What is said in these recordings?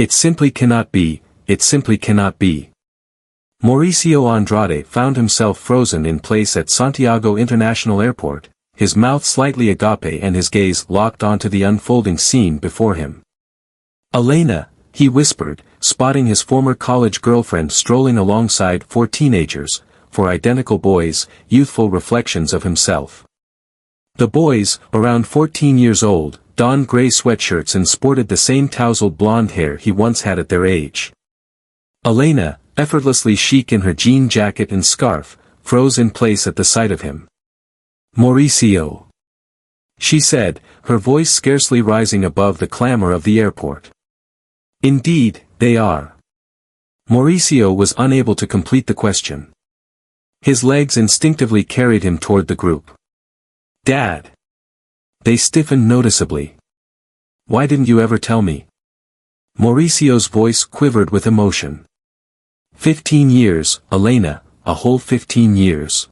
It simply cannot be, it simply cannot be. Mauricio Andrade found himself frozen in place at Santiago International Airport, his mouth slightly agape and his gaze locked onto the unfolding scene before him. Elena, he whispered, spotting his former college girlfriend strolling alongside 4 teenagers, 4 identical boys, youthful reflections of himself. The boys, around 14 years old, donned gray sweatshirts and sported the same tousled blonde hair he once had at their age. Elena, effortlessly chic in her jean jacket and scarf, froze in place at the sight of him. "Mauricio," she said, her voice scarcely rising above the clamor of the airport. "Indeed, they are." Mauricio was unable to complete the question. His legs instinctively carried him toward the group. "Dad." They stiffened noticeably. "Why didn't you ever tell me?" Mauricio's voice quivered with emotion. 15 years, Elena, a whole 15 years.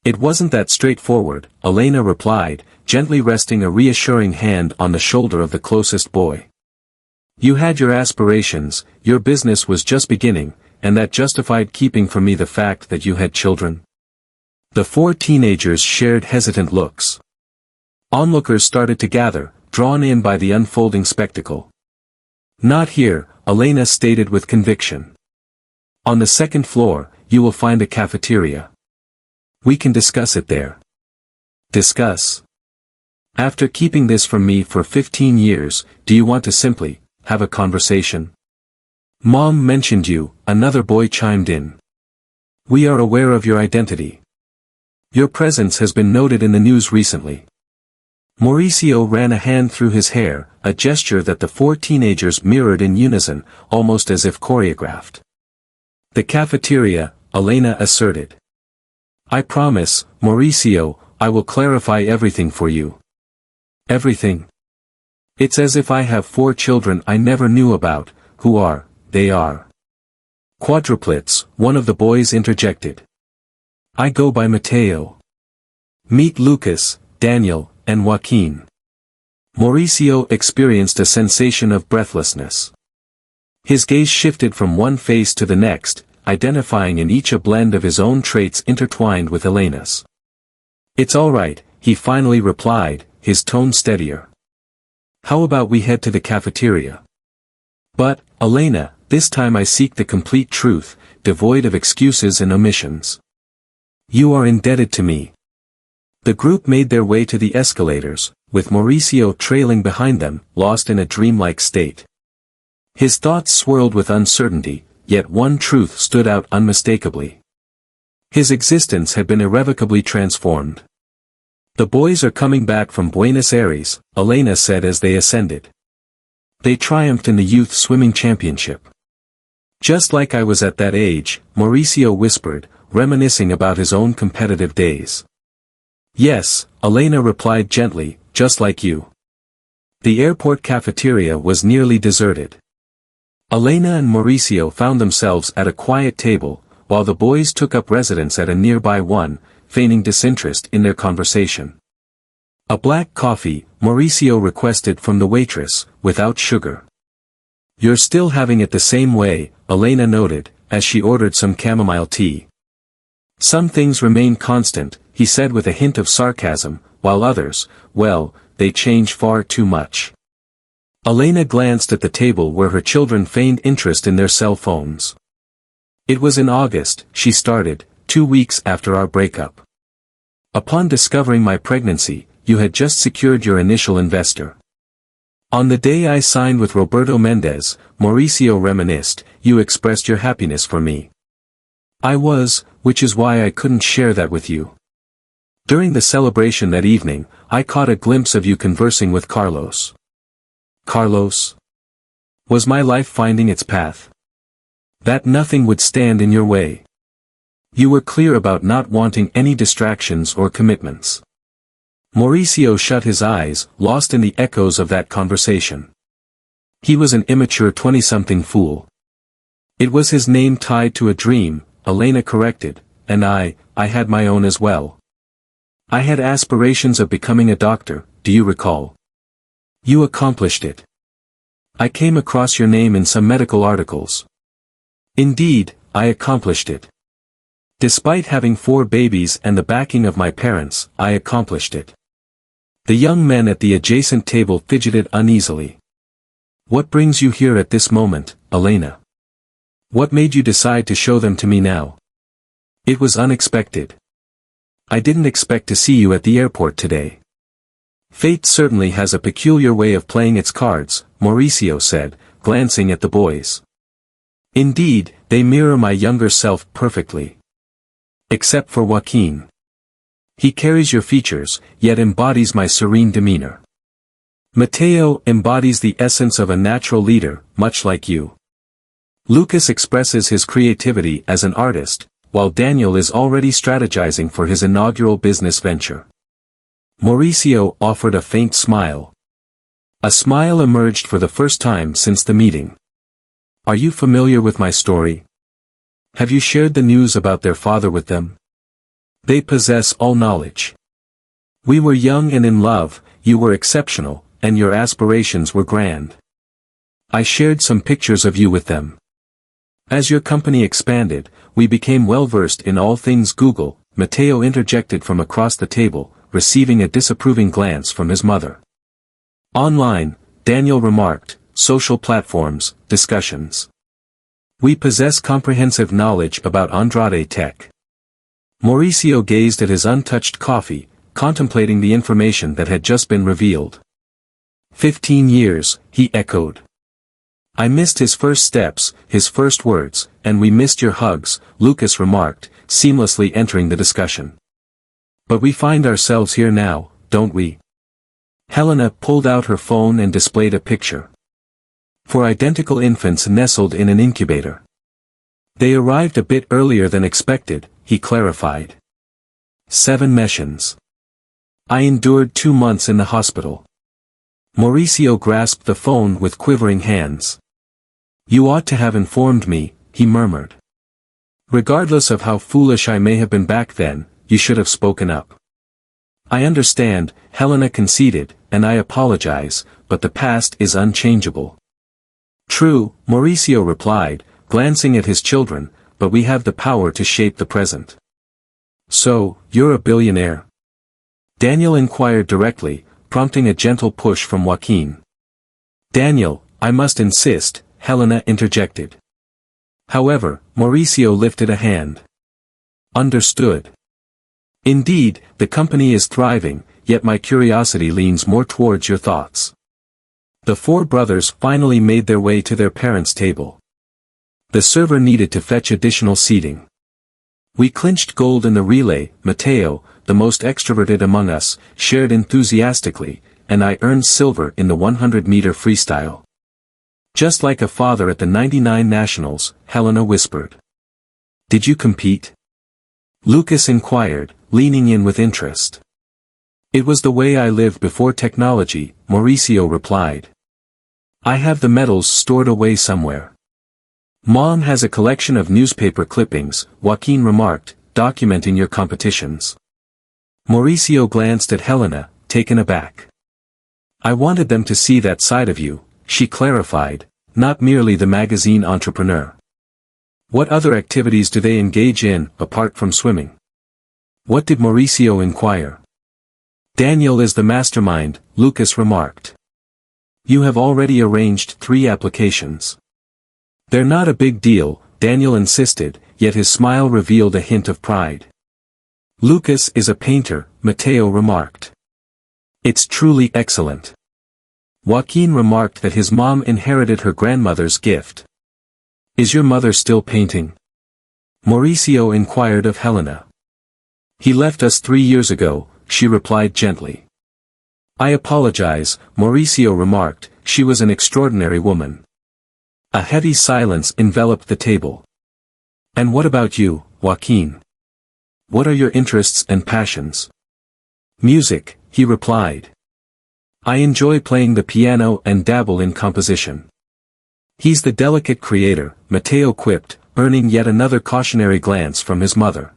"It wasn't that straightforward," Elena replied, gently resting a reassuring hand on the shoulder of the closest boy. "You had your aspirations, your business was just beginning, and that justified keeping from me the fact that you had children." The 4 teenagers shared hesitant looks. Onlookers started to gather, drawn in by the unfolding spectacle. "Not here," Elena stated with conviction. "On the 2nd floor, you will find a cafeteria. We can discuss it there." "Discuss? After keeping this from me for 15 years, do you want to simply have a conversation?" "Mom mentioned you," another boy chimed in. "We are aware of your identity. Your presence has been noted in the news recently." Mauricio ran a hand through his hair, a gesture that the 4 teenagers mirrored in unison, almost as if choreographed. "The cafeteria," Elena asserted. "I promise, Mauricio, I will clarify everything for you." "Everything? It's as if I have 4 children I never knew about. Who are they? Are quadruplets," one of the boys interjected. "I go by Mateo. Meet Lucas, Daniel, and Joaquin." Mauricio experienced a sensation of breathlessness. His gaze shifted from one face to the next, identifying in each a blend of his own traits intertwined with Elena's. "It's all right," he finally replied, his tone steadier. "How about we head to the cafeteria?" "But, Elena, this time I seek the complete truth, devoid of excuses and omissions. You are indebted to me." The group made their way to the escalators, with Mauricio trailing behind them, lost in a dreamlike state. His thoughts swirled with uncertainty, yet one truth stood out unmistakably. His existence had been irrevocably transformed. "The boys are coming back from Buenos Aires," Elena said as they ascended. "They triumphed in the youth swimming championship." "Just like I was at that age," Mauricio whispered, reminiscing about his own competitive days. "Yes," Elena replied gently, "just like you." The airport cafeteria was nearly deserted. Elena and Mauricio found themselves at a quiet table, while the boys took up residence at a nearby one, feigning disinterest in their conversation. "A black coffee," Mauricio requested from the waitress, "without sugar." "You're still having it the same way," Elena noted, as she ordered some chamomile tea. "Some things remain constant," he said with a hint of sarcasm, "while others, well, they change far too much." Elena glanced at the table where her children feigned interest in their cell phones. "It was in August," she started, 2 weeks after our breakup. "Upon discovering my pregnancy, you had just secured your initial investor. On the day I signed with Roberto Mendez," Mauricio reminisced, "you expressed your happiness for me. I was, which is why I couldn't share that with you. During the celebration that evening, I caught a glimpse of you conversing with Carlos." "Carlos? Was my life finding its path? That nothing would stand in your way. You were clear about not wanting any distractions or commitments." Mauricio shut his eyes, lost in the echoes of that conversation. He was an immature 20-something fool. "It was his name tied to a dream," Elena corrected, "and I had my own as well. I had aspirations of becoming a doctor, do you recall? You accomplished it. I came across your name in some medical articles. Indeed, I accomplished it. Despite having 4 babies and the backing of my parents, I accomplished it. The young men at the adjacent table fidgeted uneasily. What brings you here at this moment, Elena? What made you decide to show them to me now? It was unexpected. I didn't expect to see you at the airport today. Fate certainly has a peculiar way of playing its cards, Mauricio said, glancing at the boys. Indeed, they mirror my younger self perfectly. Except for Joaquin. He carries your features, yet embodies my serene demeanor. Mateo embodies the essence of a natural leader, much like you. Lucas expresses his creativity as an artist, while Daniel is already strategizing for his inaugural business venture. Mauricio offered a faint smile. A smile emerged for the first time since the meeting. Are you familiar with my story? Have you shared the news about their father with them? They possess all knowledge. We were young and in love, you were exceptional, and your aspirations were grand. I shared some pictures of you with them. As your company expanded, we became well versed in all things Google, Mateo interjected from across the table, receiving a disapproving glance from his mother. Online, Daniel remarked, social platforms, discussions. We possess comprehensive knowledge about Andrade Tech. Mauricio gazed at his untouched coffee, contemplating the information that had just been revealed. 15 years, he echoed. I missed his first steps, his first words, and we missed your hugs, Lucas remarked, seamlessly entering the discussion. But we find ourselves here now, don't we? Helena pulled out her phone and displayed a picture. 4 identical infants nestled in an incubator. They arrived a bit earlier than expected, he clarified. 7 messions. I endured 2 months in the hospital. Mauricio grasped the phone with quivering hands. You ought to have informed me, he murmured. Regardless of how foolish I may have been back then, you should have spoken up. I understand, Helena conceded, and I apologize, but the past is unchangeable. True, Mauricio replied, glancing at his children, but we have the power to shape the present. So, you're a billionaire? Daniel inquired directly, prompting a gentle push from Joaquin. Daniel, I must insist, Helena interjected. However, Mauricio lifted a hand. Understood. Indeed, the company is thriving, yet my curiosity leans more towards your thoughts. The 4 brothers finally made their way to their parents' table. The server needed to fetch additional seating. We clinched gold in the relay, Mateo, the most extroverted among us, shared enthusiastically, and I earned silver in the 100-meter freestyle. Just like a father at the 99 Nationals, Helena whispered. Did you compete? Lucas inquired, leaning in with interest. It was the way I lived before technology, Mauricio replied. I have the medals stored away somewhere. Mom has a collection of newspaper clippings, Joaquin remarked, documenting your competitions. Mauricio glanced at Helena, taken aback. I wanted them to see that side of you, she clarified, not merely the magazine entrepreneur. What other activities do they engage in, apart from swimming? What did Mauricio inquire? Daniel is the mastermind, Lucas remarked. You have already arranged 3 applications. They're not a big deal, Daniel insisted, yet his smile revealed a hint of pride. Lucas is a painter, Mateo remarked. It's truly excellent. Joaquin remarked that his mom inherited her grandmother's gift. Is your mother still painting? Mauricio inquired of Helena. He left us 3 years ago, she replied gently. I apologize, Mauricio remarked, she was an extraordinary woman. A heavy silence enveloped the table. And what about you, Joaquin? What are your interests and passions? Music, he replied. I enjoy playing the piano and dabble in composition. He's the delicate creator, Mateo quipped, earning yet another cautionary glance from his mother.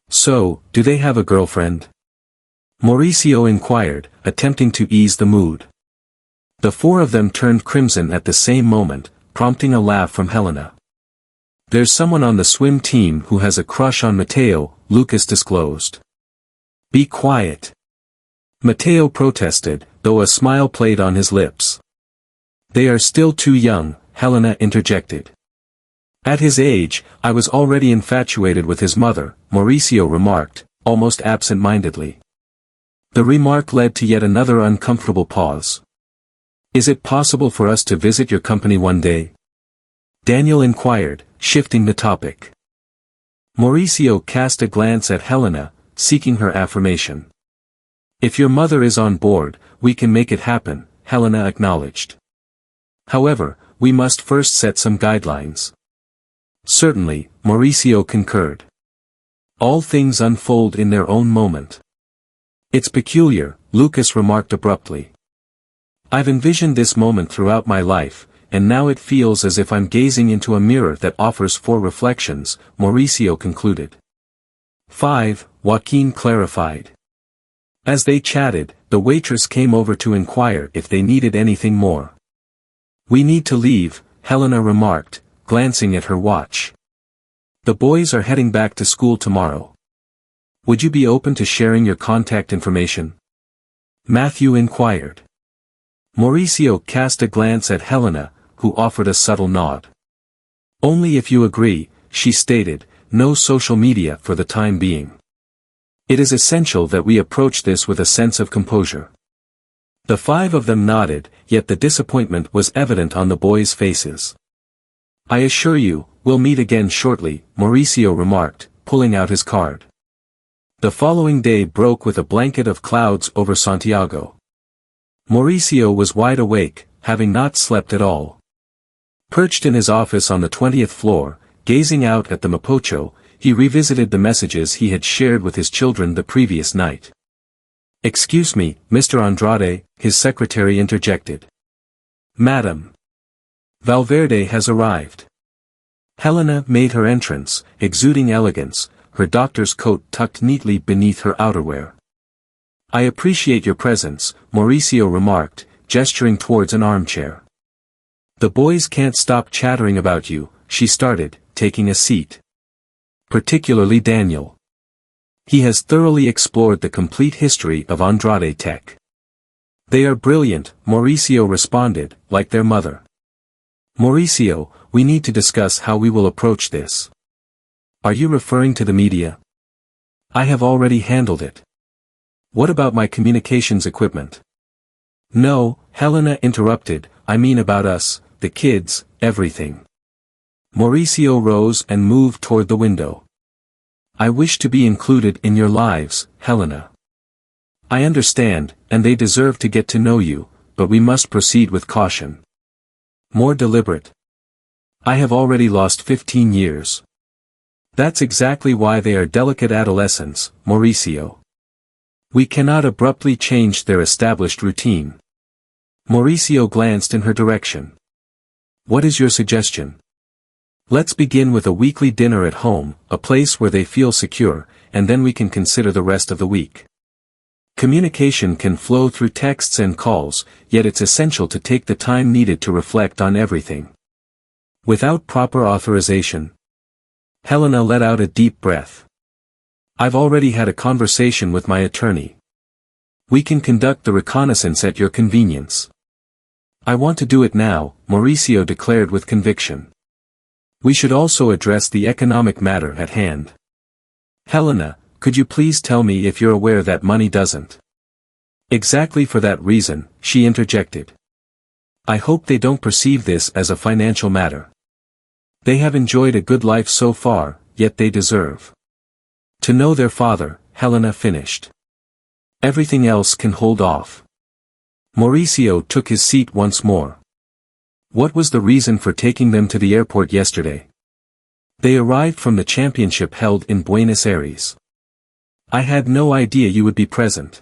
So, do they have a girlfriend? Mauricio inquired, attempting to ease the mood. The four of them turned crimson at the same moment, prompting a laugh from Helena. "There's someone on the swim team who has a crush on Matteo," Lucas disclosed. "Be quiet," Matteo protested, though a smile played on his lips. "They are still too young," Helena interjected. "At his age, I was already infatuated with his mother," Mauricio remarked, almost absent-mindedly. The remark led to yet another uncomfortable pause. "Is it possible for us to visit your company one day?" Daniel inquired, shifting the topic. Mauricio cast a glance at Helena, seeking her affirmation. "If your mother is on board, we can make it happen," Helena acknowledged. "However, we must first set some guidelines." "Certainly," Mauricio concurred. "All things unfold in their own moment." "It's peculiar," Lucas remarked abruptly. "I've envisioned this moment throughout my life, and now it feels as if I'm gazing into a mirror that offers 4 reflections," Mauricio concluded. 5, Joaquin clarified. As they chatted, the waitress came over to inquire if they needed anything more. "We need to leave," Helena remarked, glancing at her watch. "The boys are heading back to school tomorrow. Would you be open to sharing your contact information?" Matthew inquired. Mauricio cast a glance at Helena, who offered a subtle nod. "Only if you agree," she stated, "no social media for the time being. It is essential that we approach this with a sense of composure." The 5 of them nodded, yet the disappointment was evident on the boys' faces. "I assure you, we'll meet again shortly," Mauricio remarked, pulling out his card. The following day broke with a blanket of clouds over Santiago. Mauricio was wide awake, having not slept at all. Perched in his office on the 20th floor, gazing out at the Mapocho, he revisited the messages he had shared with his children the previous night. "Excuse me, Mr. Andrade," his secretary interjected. "Madam. Valverde has arrived." Helena made her entrance, exuding elegance, her doctor's coat tucked neatly beneath her outerwear. "I appreciate your presence," Mauricio remarked, gesturing towards an armchair. "The boys can't stop chattering about you," she started, taking a seat. "Particularly Daniel. He has thoroughly explored the complete history of Andrade Tech." "They are brilliant," Mauricio responded, like their mother. "Mauricio, we need to discuss how we will approach this." "Are you referring to the media?" "I have already handled it." "What about my communications equipment?" "No," Helena interrupted, "I mean about us, the kids, everything." Mauricio rose and moved toward the window. "I wish to be included in your lives, Helena. I understand, and they deserve to get to know you, but we must proceed with caution. More deliberate. I have already lost 15 years. That's exactly why they are delicate adolescents, Mauricio. We cannot abruptly change their established routine." Mauricio glanced in her direction. "What is your suggestion?" "Let's begin with a weekly dinner at home, a place where they feel secure, and then we can consider the rest of the week. Communication can flow through texts and calls, yet it's essential to take the time needed to reflect on everything. Without proper authorization." Helena let out a deep breath. "I've already had a conversation with my attorney. We can conduct the reconnaissance at your convenience." "I want to do it now," Mauricio declared with conviction. "We should also address the economic matter at hand. Helena, could you please tell me if you're aware that money doesn't?" "Exactly for that reason," she interjected. "I hope they don't perceive this as a financial matter. They have enjoyed a good life so far, yet they deserve to know their father," Helena finished. "Everything else can hold off." Mauricio took his seat once more. "What was the reason for taking them to the airport yesterday?" "They arrived from the championship held in Buenos Aires. I had no idea you would be present."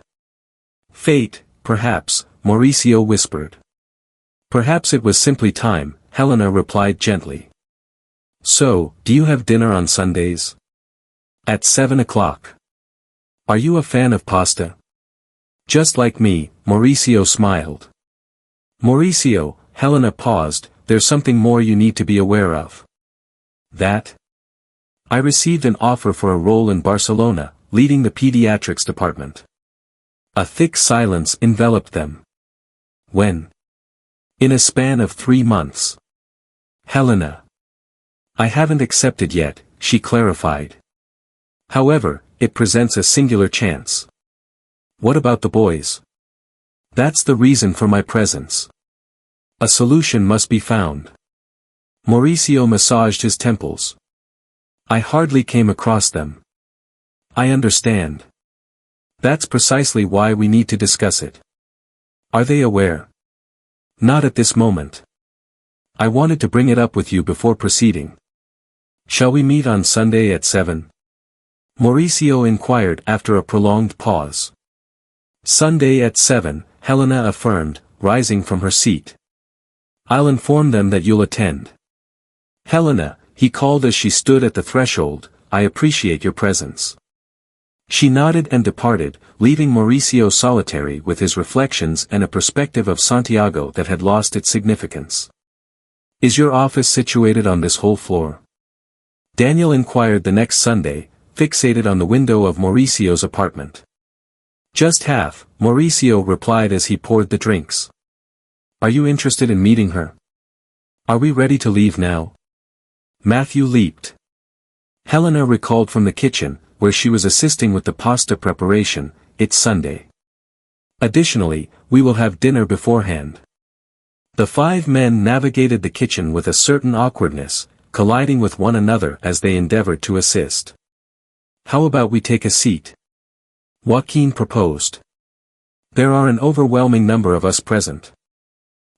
"Fate, perhaps," Mauricio whispered. "Perhaps it was simply time," Helena replied gently. "So, do you have dinner on Sundays?" "At 7 o'clock. Are you a fan of pasta?" "Just like me," Mauricio smiled. Mauricio, Helena paused, there's something more you need to be aware of. That? I received an offer for a role in Barcelona, leading the pediatrics department. A thick silence enveloped them. When? In a span of 3 months. Helena. I haven't accepted yet, she clarified. However, it presents a singular chance. What about the boys? That's the reason for my presence. A solution must be found. Mauricio massaged his temples. I hardly came across them. I understand. That's precisely why we need to discuss it. Are they aware? Not at this moment. I wanted to bring it up with you before proceeding. Shall we meet on Sunday at 7? Mauricio inquired after a prolonged pause. Sunday at 7, Helena affirmed, rising from her seat. I'll inform them that you'll attend. Helena, he called as she stood at the threshold, I appreciate your presence. She nodded and departed, leaving Mauricio solitary with his reflections and a perspective of Santiago that had lost its significance. Is your office situated on this whole floor? Daniel inquired the next Sunday, fixated on the window of Mauricio's apartment. Just half, Mauricio replied as he poured the drinks. Are you interested in meeting her? Are we ready to leave now? Matthew leaped. Helena recalled from the kitchen, where she was assisting with the pasta preparation, it's Sunday. Additionally, we will have dinner beforehand. The 5 men navigated the kitchen with a certain awkwardness, colliding with one another as they endeavored to assist. How about we take a seat? Joaquin proposed. There are an overwhelming number of us present.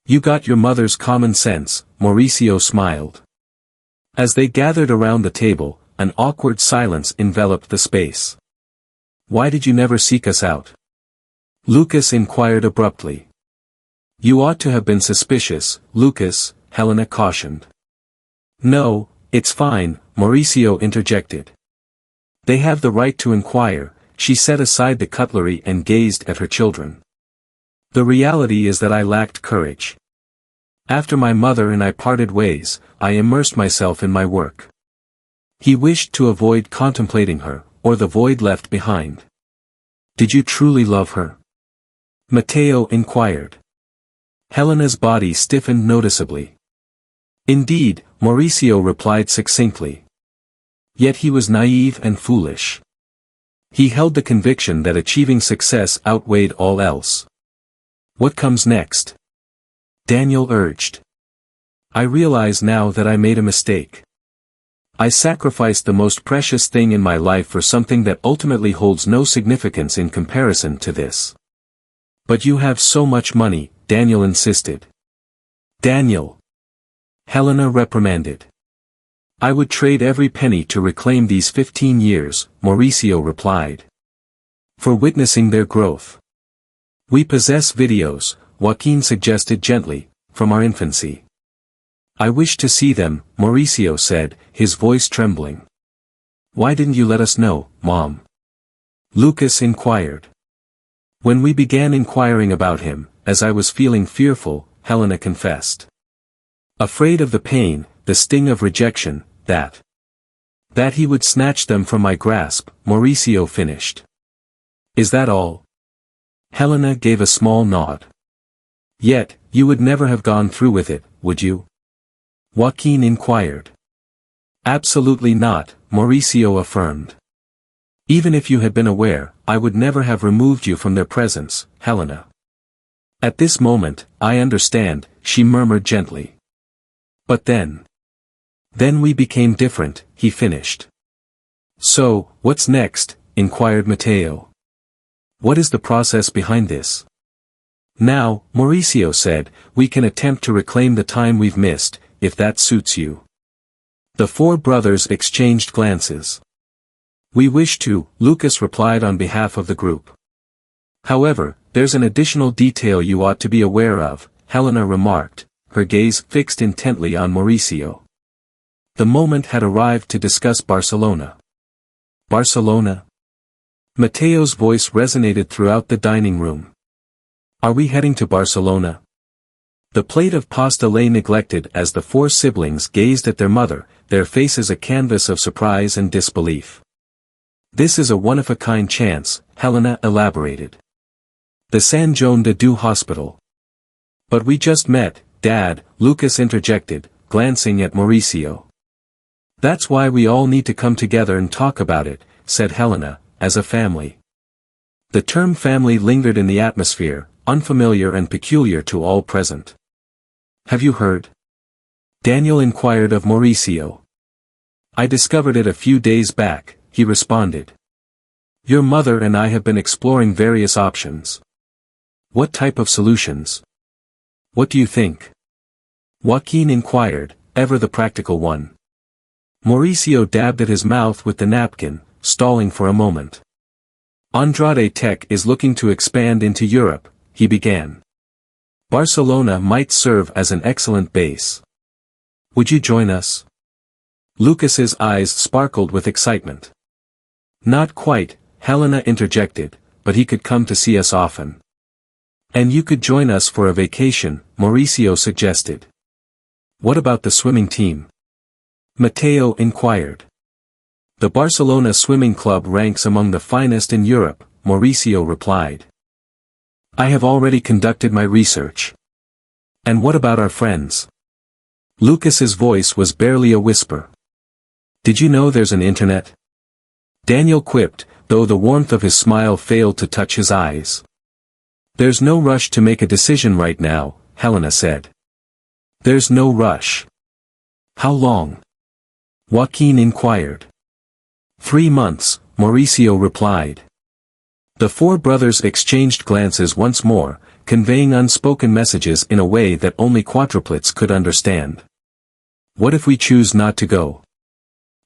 You got your mother's common sense, Mauricio smiled. As they gathered around the table, an awkward silence enveloped the space. Why did you never seek us out? Lucas inquired abruptly. You ought to have been suspicious, Lucas, Helena cautioned. No, it's fine, Mauricio interjected. They have the right to inquire, she set aside the cutlery and gazed at her children. The reality is that I lacked courage. After my mother and I parted ways, I immersed myself in my work. He wished to avoid contemplating her, or the void left behind. Did you truly love her? Mateo inquired. Helena's body stiffened noticeably. Indeed, Mauricio replied succinctly. Yet he was naive and foolish. He held the conviction that achieving success outweighed all else. What comes next? Daniel urged. I realize now that I made a mistake. I sacrificed the most precious thing in my life for something that ultimately holds no significance in comparison to this. But you have so much money, Daniel insisted. Daniel. Helena reprimanded. I would trade every penny to reclaim these 15 years, Mauricio replied. For witnessing their growth. We possess videos, Joaquin suggested gently, from our infancy. I wish to see them, Mauricio said, his voice trembling. Why didn't you let us know, Mom? Lucas inquired. When we began inquiring about him, as I was feeling fearful, Helena confessed. Afraid of the pain, the sting of rejection, that he would snatch them from my grasp, Mauricio finished. Is that all? Helena gave a small nod. Yet, you would never have gone through with it, would you? Joaquin inquired. Absolutely not, Mauricio affirmed. Even if you had been aware, I would never have removed you from their presence, Helena. At this moment, I understand, she murmured gently. But then we became different, he finished. So, what's next? Inquired Mateo. What is the process behind this? Now, Mauricio said, we can attempt to reclaim the time we've missed, if that suits you. The 4 brothers exchanged glances. We wish to, Lucas replied on behalf of the group. However, there's an additional detail you ought to be aware of, Helena remarked, her gaze fixed intently on Mauricio. The moment had arrived to discuss Barcelona. Barcelona? Mateo's voice resonated throughout the dining room. Are we heading to Barcelona? The plate of pasta lay neglected as the four siblings gazed at their mother, their faces a canvas of surprise and disbelief. "This is a one-of-a-kind chance," Helena elaborated. "The San Joan de Dieu Hospital." "But we just met, Dad," Lucas interjected, glancing at Mauricio. "That's why we all need to come together and talk about it," said Helena, "as a family." The term family lingered in the atmosphere, unfamiliar and peculiar to all present. "Have you heard?" Daniel inquired of Mauricio. "I discovered it a few days back," he responded. "Your mother and I have been exploring various options." "What type of solutions? What do you think?" Joaquin inquired, ever the practical one. Mauricio dabbed at his mouth with the napkin, stalling for a moment. "Andrade Tech is looking to expand into Europe," he began. "Barcelona might serve as an excellent base. Would you join us?" Lucas's eyes sparkled with excitement. "Not quite," Helena interjected, "but he could come to see us often." "And you could join us for a vacation," Mauricio suggested. "What about the swimming team?" Mateo inquired. "The Barcelona Swimming Club ranks among the finest in Europe," Mauricio replied. "I have already conducted my research." "And what about our friends?" Lucas's voice was barely a whisper. "Did you know there's an internet?" Daniel quipped, though the warmth of his smile failed to touch his eyes. "There's no rush to make a decision right now," Helena said. "There's no rush. How long?" Joaquin inquired. 3 months, Mauricio replied. The four brothers exchanged glances once more, conveying unspoken messages in a way that only quadruplets could understand. "What if we choose not to go?"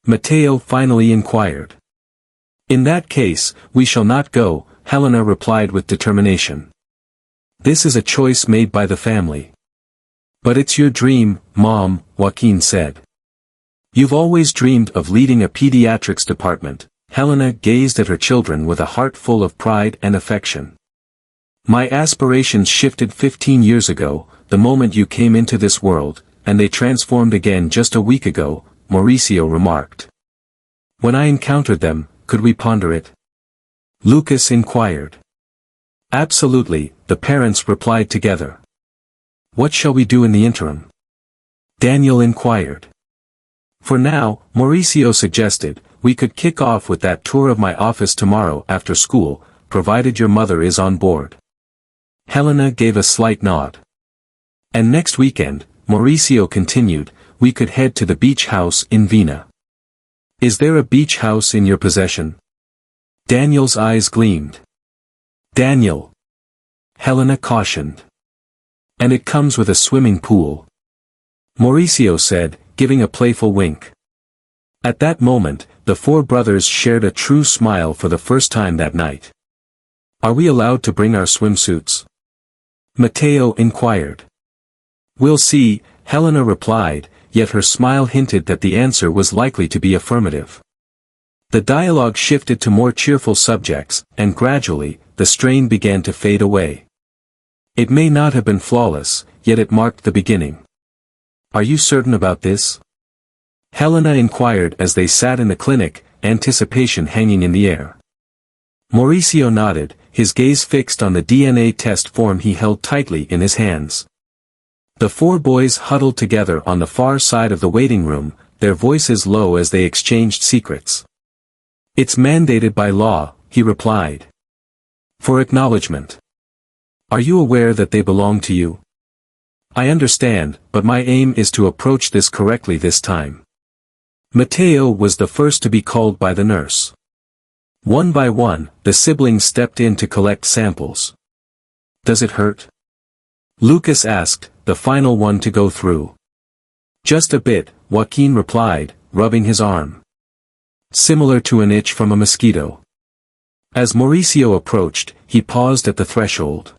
Mateo finally inquired. "In that case, we shall not go," Helena replied with determination. "This is a choice made by the family." "But it's your dream, Mom," Joaquin said. "You've always dreamed of leading a pediatrics department." Helena gazed at her children with a heart full of pride and affection. "My aspirations shifted 15 years ago, the moment you came into this world, and they transformed again just a week ago," Mauricio remarked. "When I encountered them, could we ponder it?" Lucas inquired. "Absolutely," the parents replied together. "What shall we do in the interim?" Daniel inquired. "For now," Mauricio suggested, "we could kick off with that tour of my office tomorrow after school, provided your mother is on board." Helena gave a slight nod. "And next weekend," Mauricio continued, "we could head to the beach house in Vina." "Is there a beach house in your possession?" Daniel's eyes gleamed. "Daniel," Helena cautioned. "And it comes with a swimming pool," Mauricio said, giving a playful wink. At that moment, the four brothers shared a true smile for the first time that night. "Are we allowed to bring our swimsuits?" Mateo inquired. "We'll see," Helena replied, yet her smile hinted that the answer was likely to be affirmative. The dialogue shifted to more cheerful subjects, and gradually, the strain began to fade away. It may not have been flawless, yet it marked the beginning. "Are you certain about this?" Helena inquired as they sat in the clinic, anticipation hanging in the air. Mauricio nodded, his gaze fixed on the DNA test form he held tightly in his hands. The four boys huddled together on the far side of the waiting room, their voices low as they exchanged secrets. "It's mandated by law," he replied. "For acknowledgement. Are you aware that they belong to you?" "I understand, but my aim is to approach this correctly this time." Mateo was the first to be called by the nurse. One by one, the siblings stepped in to collect samples. "Does it hurt?" Lucas asked, the final one to go through. "Just a bit," Joaquin replied, rubbing his arm. "Similar to an itch from a mosquito." As Mauricio approached, he paused at the threshold.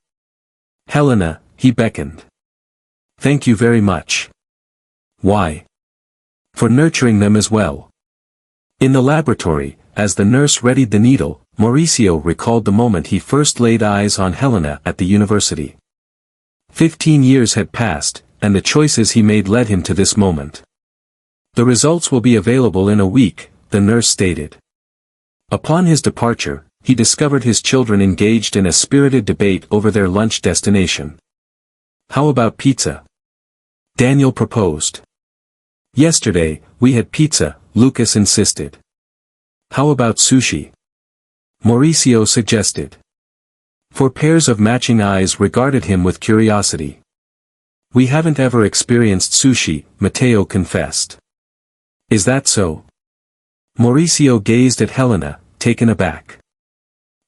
"Helena," he beckoned. "Thank you very much." "Why?" "For nurturing them as well." In the laboratory, as the nurse readied the needle, Mauricio recalled the moment he first laid eyes on Helena at the university. 15 years had passed, and the choices he made led him to this moment. The results will be available in a week, the nurse stated. Upon his departure, he discovered his children engaged in a spirited debate over their lunch destination. How about pizza? Daniel proposed. Yesterday, we had pizza, Lucas insisted. How about sushi? Mauricio suggested. Four pairs of matching eyes regarded him with curiosity. We haven't ever experienced sushi, Matteo confessed. Is that so? Mauricio gazed at Helena, taken aback.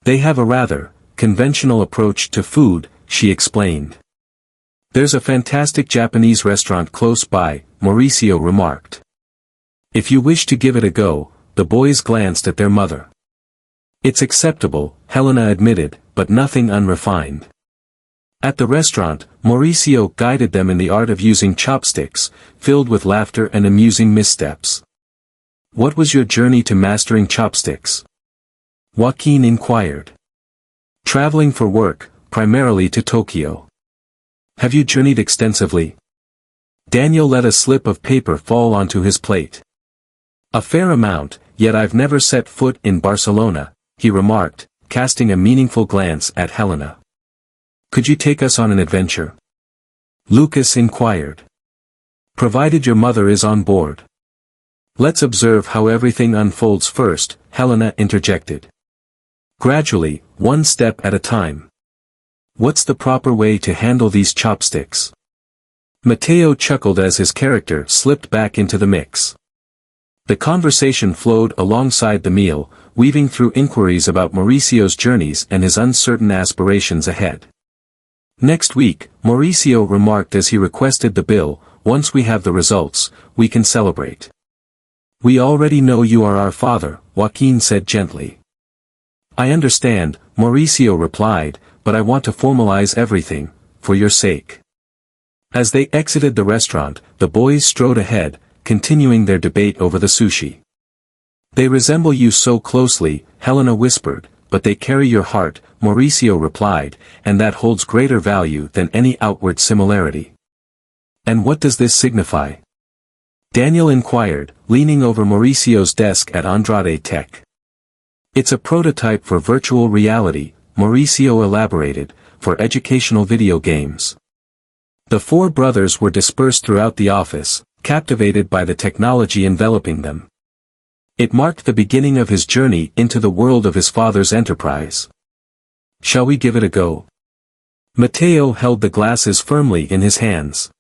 They have a rather conventional approach to food, she explained. There's a fantastic Japanese restaurant close by, Mauricio remarked. If you wish to give it a go, the boys glanced at their mother. It's acceptable, Helena admitted, but nothing unrefined. At the restaurant, Mauricio guided them in the art of using chopsticks, filled with laughter and amusing missteps. What was your journey to mastering chopsticks? Joaquin inquired. Traveling for work, primarily to Tokyo. Have you journeyed extensively? Daniel let a slip of paper fall onto his plate. A fair amount, yet I've never set foot in Barcelona, he remarked, casting a meaningful glance at Helena. Could you take us on an adventure? Lucas inquired. Provided your mother is on board. Let's observe how everything unfolds first, Helena interjected. Gradually, one step at a time. What's the proper way to handle these chopsticks? Matteo chuckled as his character slipped back into the mix. The conversation flowed alongside the meal, weaving through inquiries about Mauricio's journeys and his uncertain aspirations ahead. Next week, Mauricio remarked as he requested the bill, once we have the results, we can celebrate. We already know you are our father, Joaquin said gently. I understand, Mauricio replied, but I want to formalize everything, for your sake. As they exited the restaurant, the boys strode ahead, continuing their debate over the sushi. They resemble you so closely, Helena whispered, but they carry your heart, Mauricio replied, and that holds greater value than any outward similarity. And what does this signify? Daniel inquired, leaning over Mauricio's desk at Andrade Tech. It's a prototype for virtual reality, Mauricio elaborated, for educational video games. The four brothers were dispersed throughout the office, captivated by the technology enveloping them. It marked the beginning of his journey into the world of his father's enterprise. Shall we give it a go? Matteo held the glasses firmly in his hands.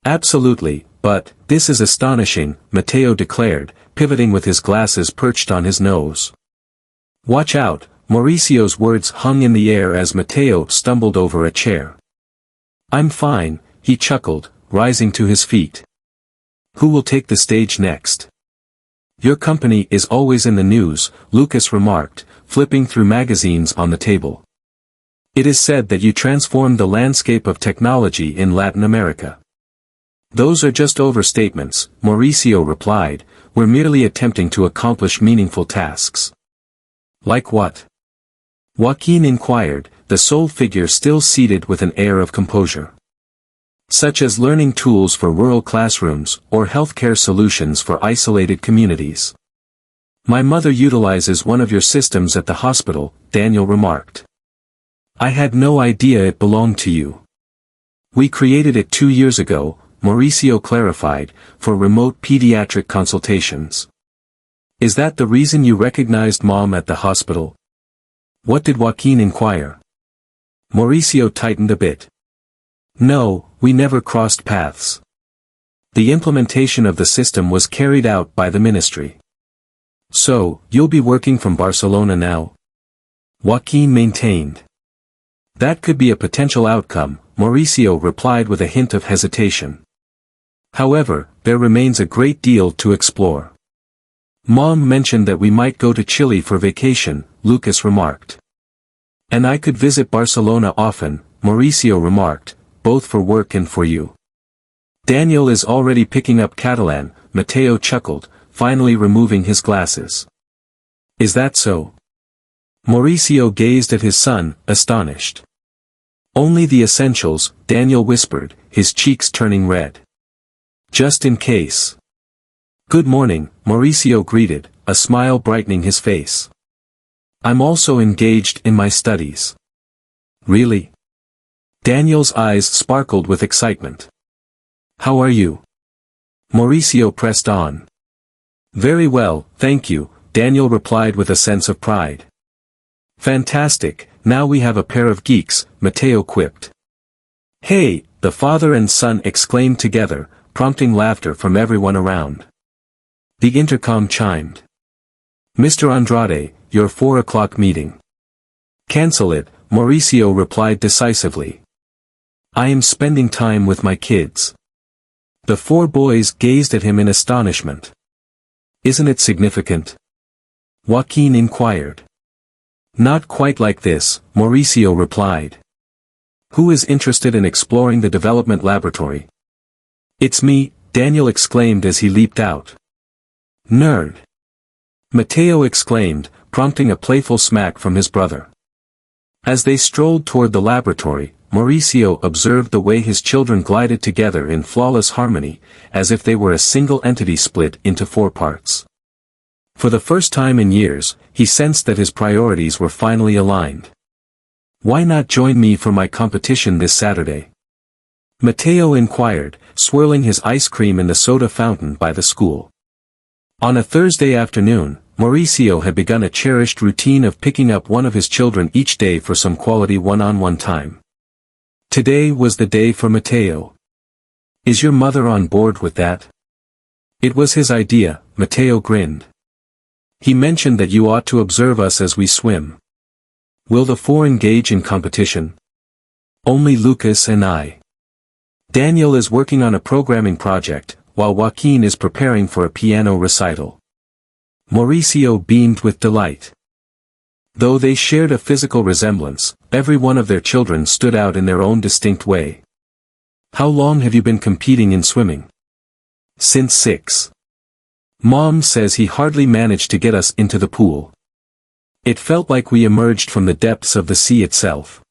Absolutely, but, this is astonishing, Matteo declared, pivoting with his glasses perched on his nose. Watch out, Mauricio's words hung in the air as Matteo stumbled over a chair. I'm fine, he chuckled, rising to his feet. Who will take the stage next? Your company is always in the news, Lucas remarked, flipping through magazines on the table. It is said that you transformed the landscape of technology in Latin America. Those are just overstatements, Mauricio replied, we're merely attempting to accomplish meaningful tasks. Like what? Joaquin inquired, the sole figure still seated with an air of composure. Such as learning tools for rural classrooms, or healthcare solutions for isolated communities. My mother utilizes one of your systems at the hospital, Daniel remarked. I had no idea it belonged to you. We created it 2 years ago, Mauricio clarified, for remote pediatric consultations. Is that the reason you recognized Mom at the hospital? What did Joaquin inquire? Mauricio tightened a bit. No, we never crossed paths. The implementation of the system was carried out by the ministry. So, you'll be working from Barcelona now? Joaquin maintained. That could be a potential outcome, Mauricio replied with a hint of hesitation. However, there remains a great deal to explore. Mom mentioned that we might go to Chile for vacation, Lucas remarked. And I could visit Barcelona often, Mauricio remarked, both for work and for you. Daniel is already picking up Catalan, Matteo chuckled, finally removing his glasses. Is that so? Mauricio gazed at his son, astonished. Only the essentials, Daniel whispered, his cheeks turning red. Just in case. Good morning, Mauricio greeted, a smile brightening his face. I'm also engaged in my studies. Really? Daniel's eyes sparkled with excitement. How are you? Mauricio pressed on. Very well, thank you, Daniel replied with a sense of pride. Fantastic, now we have a pair of geeks, Mateo quipped. Hey, the father and son exclaimed together, prompting laughter from everyone around. The intercom chimed. Mr. Andrade, your 4 o'clock meeting. Cancel it, Mauricio replied decisively. I am spending time with my kids. The 4 boys gazed at him in astonishment. Isn't it significant? Joaquin inquired. Not quite like this, Mauricio replied. Who is interested in exploring the development laboratory? It's me, Daniel exclaimed as he leaped out. Nerd. Mateo exclaimed, prompting a playful smack from his brother. As they strolled toward the laboratory, Mauricio observed the way his children glided together in flawless harmony, as if they were a single entity split into 4 parts. For the first time in years, he sensed that his priorities were finally aligned. Why not join me for my competition this Saturday? Mateo inquired, swirling his ice cream in the soda fountain by the school. On a Thursday afternoon, Mauricio had begun a cherished routine of picking up one of his children each day for some quality one-on-one time. Today was the day for Mateo. Is your mother on board with that? It was his idea, Mateo grinned. He mentioned that you ought to observe us as we swim. Will the 4 engage in competition? Only Lucas and I. Daniel is working on a programming project, while Joaquin is preparing for a piano recital. Mauricio beamed with delight. Though they shared a physical resemblance, every one of their children stood out in their own distinct way. How long have you been competing in swimming? Since 6. Mom says he hardly managed to get us into the pool. It felt like we emerged from the depths of the sea itself.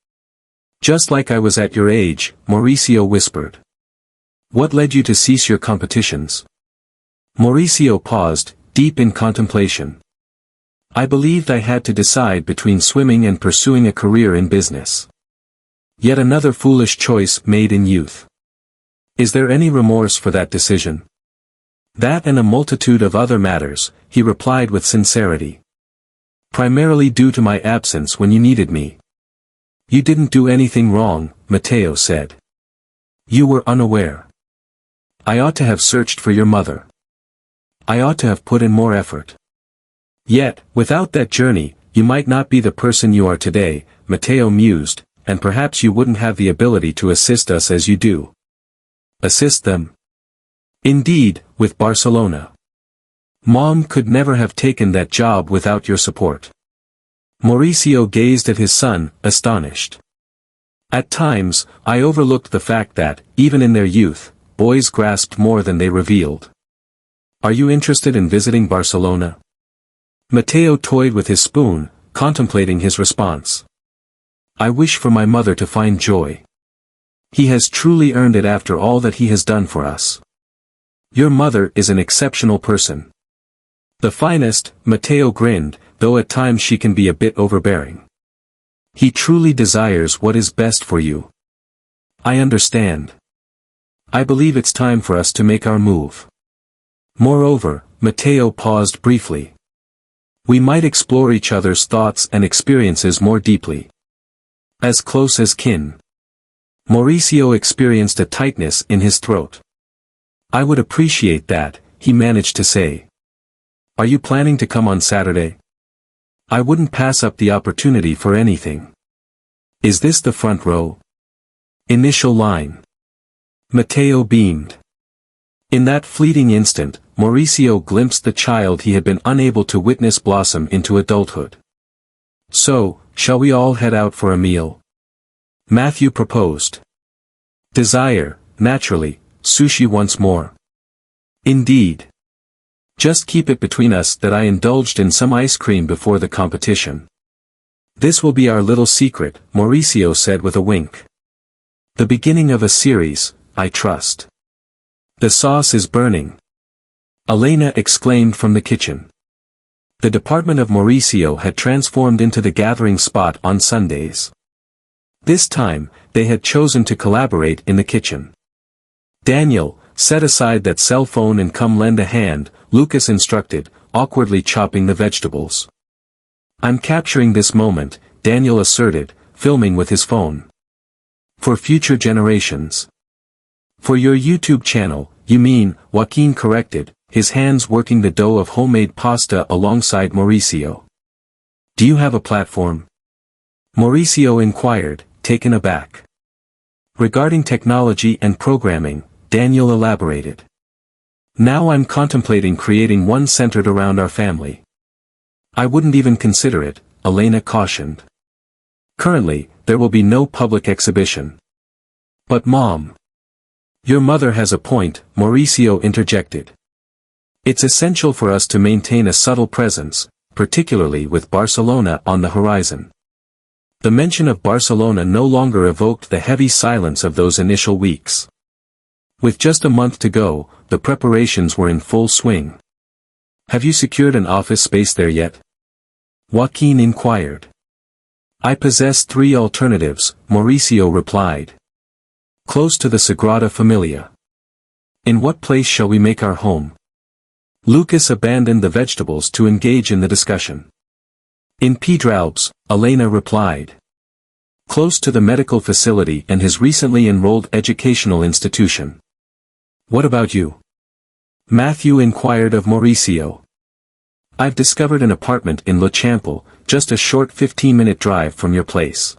Just like I was at your age, Mauricio whispered. What led you to cease your competitions? Mauricio paused, deep in contemplation. I believed I had to decide between swimming and pursuing a career in business. Yet another foolish choice made in youth. Is there any remorse for that decision? That and a multitude of other matters, he replied with sincerity. Primarily due to my absence when you needed me. You didn't do anything wrong, Mateo said. You were unaware. I ought to have searched for your mother. I ought to have put in more effort. Yet, without that journey, you might not be the person you are today, Mateo mused, and perhaps you wouldn't have the ability to assist us as you do. Assist them? Indeed, with Barcelona. Mom could never have taken that job without your support. Mauricio gazed at his son, astonished. At times, I overlooked the fact that, even in their youth, boys grasped more than they revealed. Are you interested in visiting Barcelona? Mateo toyed with his spoon, contemplating his response. I wish for my mother to find joy. He has truly earned it after all that he has done for us. Your mother is an exceptional person. The finest, Mateo grinned, though at times she can be a bit overbearing. He truly desires what is best for you. I understand. I believe it's time for us to make our move. Moreover, Mateo paused briefly. We might explore each other's thoughts and experiences more deeply. As close as kin. Mauricio experienced a tightness in his throat. I would appreciate that, he managed to say. Are you planning to come on Saturday? I wouldn't pass up the opportunity for anything. Is this the front row? Initial line. Mateo beamed. In that fleeting instant, Mauricio glimpsed the child he had been unable to witness blossom into adulthood. So, shall we all head out for a meal? Matthew proposed. Desire, naturally, sushi once more. Indeed. Just keep it between us that I indulged in some ice cream before the competition. This will be our little secret, Mauricio said with a wink. The beginning of a series, I trust. The sauce is burning. Elena exclaimed from the kitchen. The department of Mauricio had transformed into the gathering spot on Sundays. This time, they had chosen to collaborate in the kitchen. Daniel, set aside that cell phone and come lend a hand, Lucas instructed, awkwardly chopping the vegetables. I'm capturing this moment, Daniel asserted, filming with his phone. For future generations. For your YouTube channel, you mean, Joaquin corrected, his hands working the dough of homemade pasta alongside Mauricio. Do you have a platform? Mauricio inquired, taken aback. Regarding technology and programming, Daniel elaborated. Now I'm contemplating creating one centered around our family. I wouldn't even consider it, Elena cautioned. Currently, there will be no public exhibition. But Mom. Your mother has a point, Mauricio interjected. It's essential for us to maintain a subtle presence, particularly with Barcelona on the horizon. The mention of Barcelona no longer evoked the heavy silence of those initial weeks. With just a month to go, the preparations were in full swing. Have you secured an office space there yet? Joaquin inquired. I possess 3 alternatives, Mauricio replied. Close to the Sagrada Familia. In what place shall we make our home? Lucas abandoned the vegetables to engage in the discussion. In Pedralbes, Elena replied. Close to the medical facility and his recently enrolled educational institution. What about you? Matthew inquired of Mauricio. I've discovered an apartment in Le Chample, just a short 15-minute drive from your place.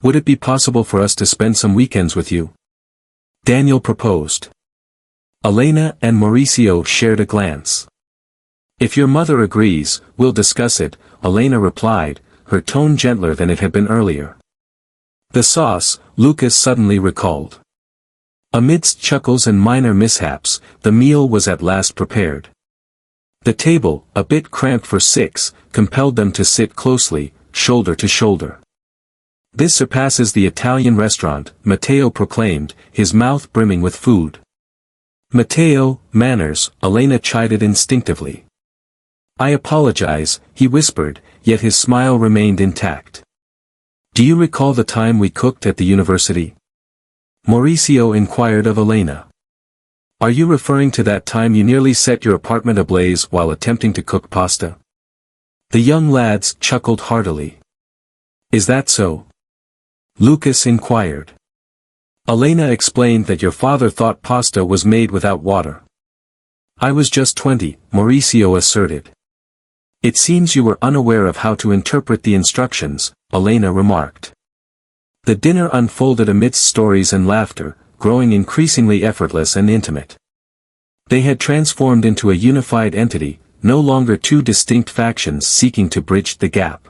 Would it be possible for us to spend some weekends with you? Daniel proposed. Elena and Mauricio shared a glance. If your mother agrees, we'll discuss it, Elena replied, her tone gentler than it had been earlier. The sauce, Lucas suddenly recalled. Amidst chuckles and minor mishaps, the meal was at last prepared. The table, a bit cramped for 6, compelled them to sit closely, shoulder to shoulder. This surpasses the Italian restaurant, Matteo proclaimed, his mouth brimming with food. Matteo, manners, Elena chided instinctively. I apologize, he whispered, yet his smile remained intact. Do you recall the time we cooked at the university? Mauricio inquired of Elena. Are you referring to that time you nearly set your apartment ablaze while attempting to cook pasta? The young lads chuckled heartily. Is that so? Lucas inquired. Elena explained that your father thought pasta was made without water. I was just 20, Mauricio asserted. It seems you were unaware of how to interpret the instructions, Elena remarked. The dinner unfolded amidst stories and laughter, growing increasingly effortless and intimate. They had transformed into a unified entity, no longer 2 distinct factions seeking to bridge the gap.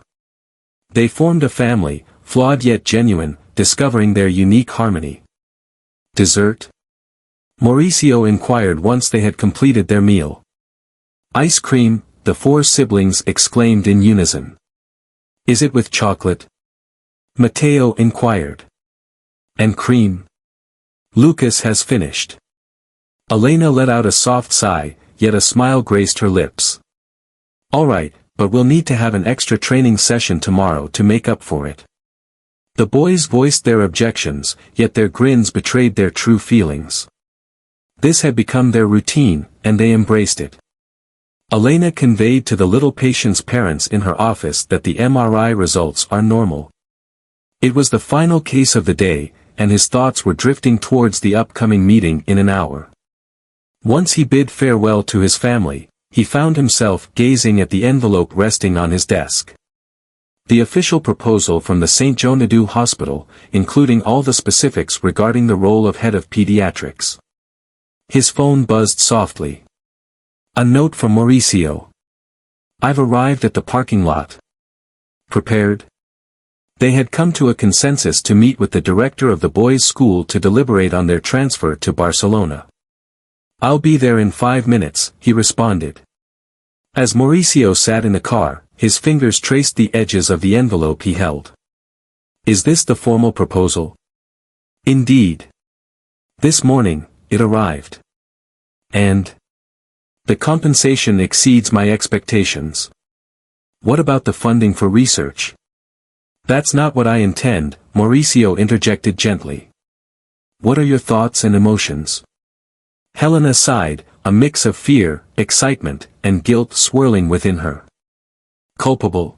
They formed a family, flawed yet genuine, discovering their unique harmony. Dessert? Mauricio inquired once they had completed their meal. Ice cream, the 4 siblings exclaimed in unison. Is it with chocolate? Matteo inquired. And cream? Lucas has finished. Elena let out a soft sigh, yet a smile graced her lips. All right, but we'll need to have an extra training session tomorrow to make up for it. The boys voiced their objections, yet their grins betrayed their true feelings. This had become their routine, and they embraced it. Elena conveyed to the little patient's parents in her office that the MRI results are normal. It was the final case of the day, and his thoughts were drifting towards the upcoming meeting in an hour. Once he bid farewell to his family, he found himself gazing at the envelope resting on his desk. The official proposal from the St. Jonadou Hospital, including all the specifics regarding the role of head of pediatrics. His phone buzzed softly. A note from Mauricio. I've arrived at the parking lot. Prepared? They had come to a consensus to meet with the director of the boys' school to deliberate on their transfer to Barcelona. I'll be there in 5 minutes, he responded. As Mauricio sat in the car, his fingers traced the edges of the envelope he held. Is this the formal proposal? Indeed. This morning, it arrived. And the compensation exceeds my expectations. What about the funding for research? That's not what I intend, Mauricio interjected gently. What are your thoughts and emotions? Helena sighed, a mix of fear, excitement, and guilt swirling within her. Culpable.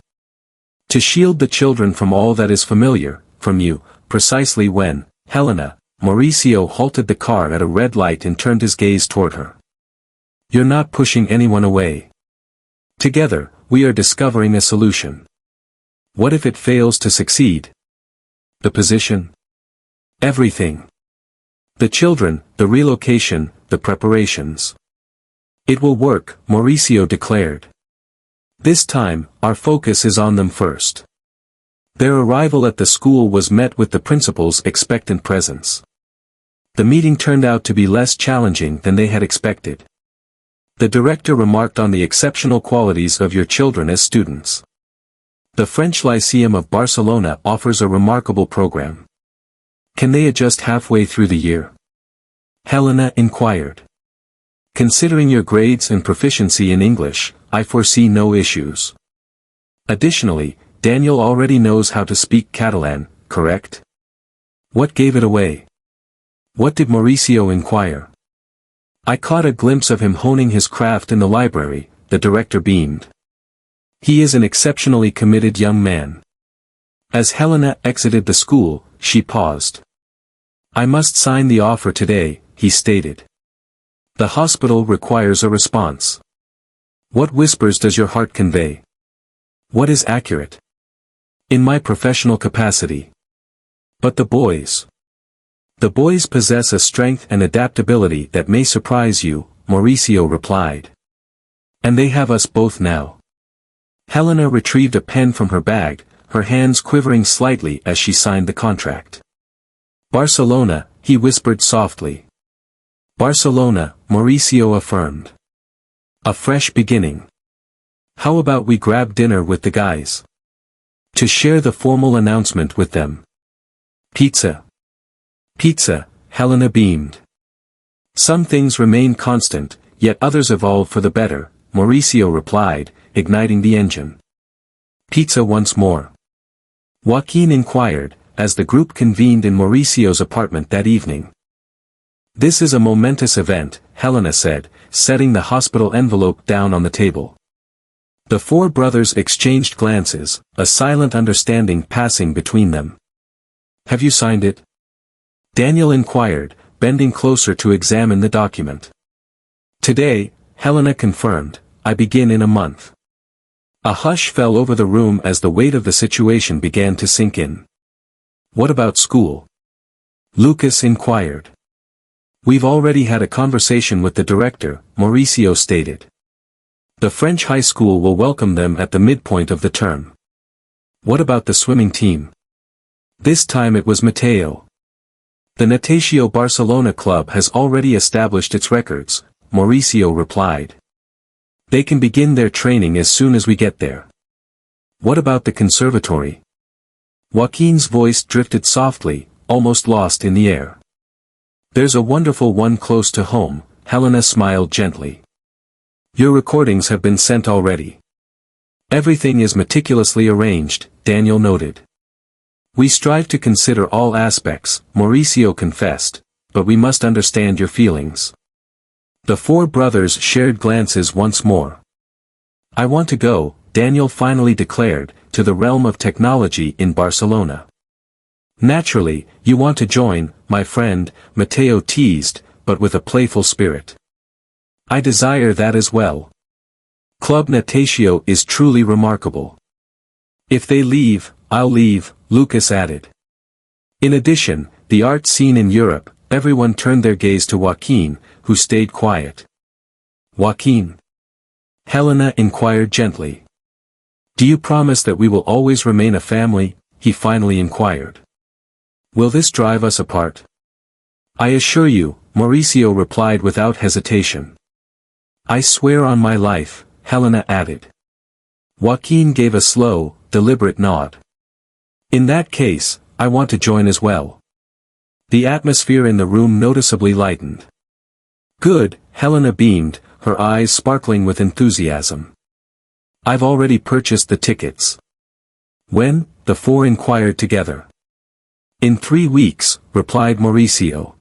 To shield the children from all that is familiar, from you, precisely when, Helena, Mauricio halted the car at a red light and turned his gaze toward her. You're not pushing anyone away. Together, we are discovering a solution. What if it fails to succeed? The position? Everything. The children, the relocation, the preparations. It will work, Mauricio declared. This time, our focus is on them first. Their arrival at the school was met with the principal's expectant presence. The meeting turned out to be less challenging than they had expected. The director remarked on the exceptional qualities of your children as students. The French Lyceum of Barcelona offers a remarkable program. Can they adjust halfway through the year? Helena inquired. Considering your grades and proficiency in English, I foresee no issues. Additionally, Daniel already knows how to speak Catalan, correct? What gave it away? What did Mauricio inquire? I caught a glimpse of him honing his craft in the library, the director beamed. He is an exceptionally committed young man. As Helena exited the school, she paused. I must sign the offer today, he stated. The hospital requires a response. What whispers does your heart convey? What is accurate? In my professional capacity. But the boys. The boys possess a strength and adaptability that may surprise you, Mauricio replied. And they have us both now. Helena retrieved a pen from her bag, her hands quivering slightly as she signed the contract. Barcelona, he whispered softly. Barcelona, Mauricio affirmed. A fresh beginning. How about we grab dinner with the guys? To share the formal announcement with them. Pizza. Pizza, Helena beamed. Some things remain constant, yet others evolve for the better, Mauricio replied, igniting the engine. Pizza once more. Joaquin inquired, as the group convened in Mauricio's apartment that evening. This is a momentous event, Helena said, setting the hospital envelope down on the table. The four brothers exchanged glances, a silent understanding passing between them. Have you signed it? Daniel inquired, bending closer to examine the document. Today, Helena confirmed, I begin in a month. A hush fell over the room as the weight of the situation began to sink in. What about school? Lucas inquired. We've already had a conversation with the director, Mauricio stated. The French high school will welcome them at the midpoint of the term. What about the swimming team? This time it was Mateo. The Natació Barcelona club has already established its records, Mauricio replied. They can begin their training as soon as we get there. What about the conservatory? Joaquin's voice drifted softly, almost lost in the air. There's a wonderful one close to home, Helena smiled gently. Your recordings have been sent already. Everything is meticulously arranged, Daniel noted. We strive to consider all aspects, Mauricio confessed, but we must understand your feelings. The four brothers shared glances once more. I want to go, Daniel finally declared, to the realm of technology in Barcelona. Naturally, you want to join, my friend, Mateo teased, but with a playful spirit. I desire that as well. Club Natació is truly remarkable. If they leave, I'll leave, Lucas added. In addition, the art scene in Europe, everyone turned their gaze to Joaquin, who stayed quiet. Joaquin? Helena inquired gently. Do you promise that we will always remain a family? He finally inquired. Will this drive us apart? I assure you, Mauricio replied without hesitation. I swear on my life, Helena added. Joaquin gave a slow, deliberate nod. In that case, I want to join as well. The atmosphere in the room noticeably lightened. Good, Helena beamed, her eyes sparkling with enthusiasm. I've already purchased the tickets. When? The four inquired together. In 3 weeks, replied Mauricio.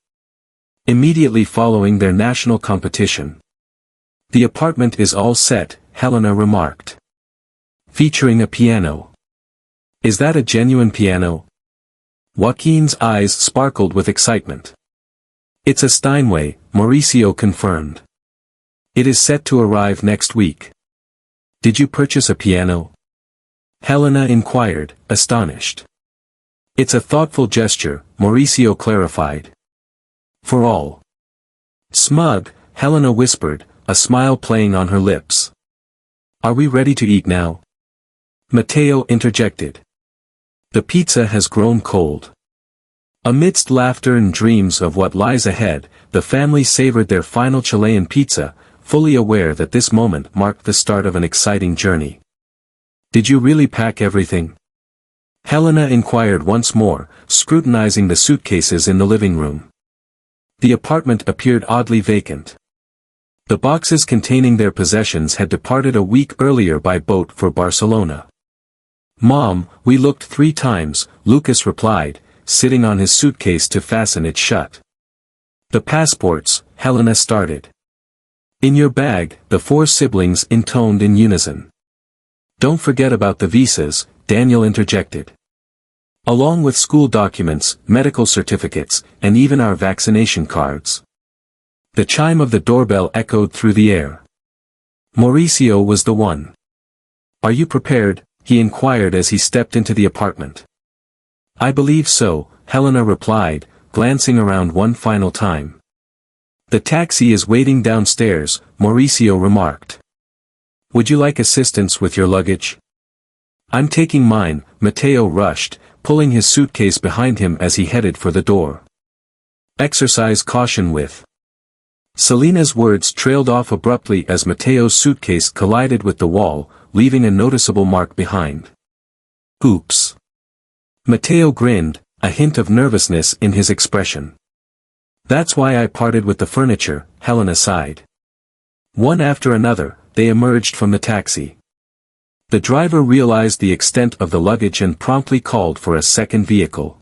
Immediately following their national competition. The apartment is all set, Helena remarked. Featuring a piano. Is that a genuine piano? Joaquin's eyes sparkled with excitement. It's a Steinway, Mauricio confirmed. It is set to arrive next week. Did you purchase a piano? Helena inquired, astonished. It's a thoughtful gesture, Mauricio clarified. For all. Smug, Helena whispered, a smile playing on her lips. Are we ready to eat now? Mateo interjected. The pizza has grown cold. Amidst laughter and dreams of what lies ahead, the family savored their final Chilean pizza, fully aware that this moment marked the start of an exciting journey. Did you really pack everything? Helena inquired once more, scrutinizing the suitcases in the living room. The apartment appeared oddly vacant. The boxes containing their possessions had departed a week earlier by boat for Barcelona. Mom, we looked 3 times, Lucas replied, sitting on his suitcase to fasten it shut. The passports, Helena started. In your bag, the 4 siblings intoned in unison. Don't forget about the visas, Daniel interjected. Along with school documents, medical certificates, and even our vaccination cards. The chime of the doorbell echoed through the air. Mauricio was the one. Are you prepared? He inquired as he stepped into the apartment. I believe so, Helena replied, glancing around one final time. The taxi is waiting downstairs, Mauricio remarked. Would you like assistance with your luggage? I'm taking mine, Mateo rushed, pulling his suitcase behind him as he headed for the door. Exercise caution with. Selena's words trailed off abruptly as Mateo's suitcase collided with the wall, leaving a noticeable mark behind. Oops. Mateo grinned, a hint of nervousness in his expression. That's why I parted with the furniture, Helena sighed. One after another, they emerged from the taxi. The driver realized the extent of the luggage and promptly called for a second vehicle.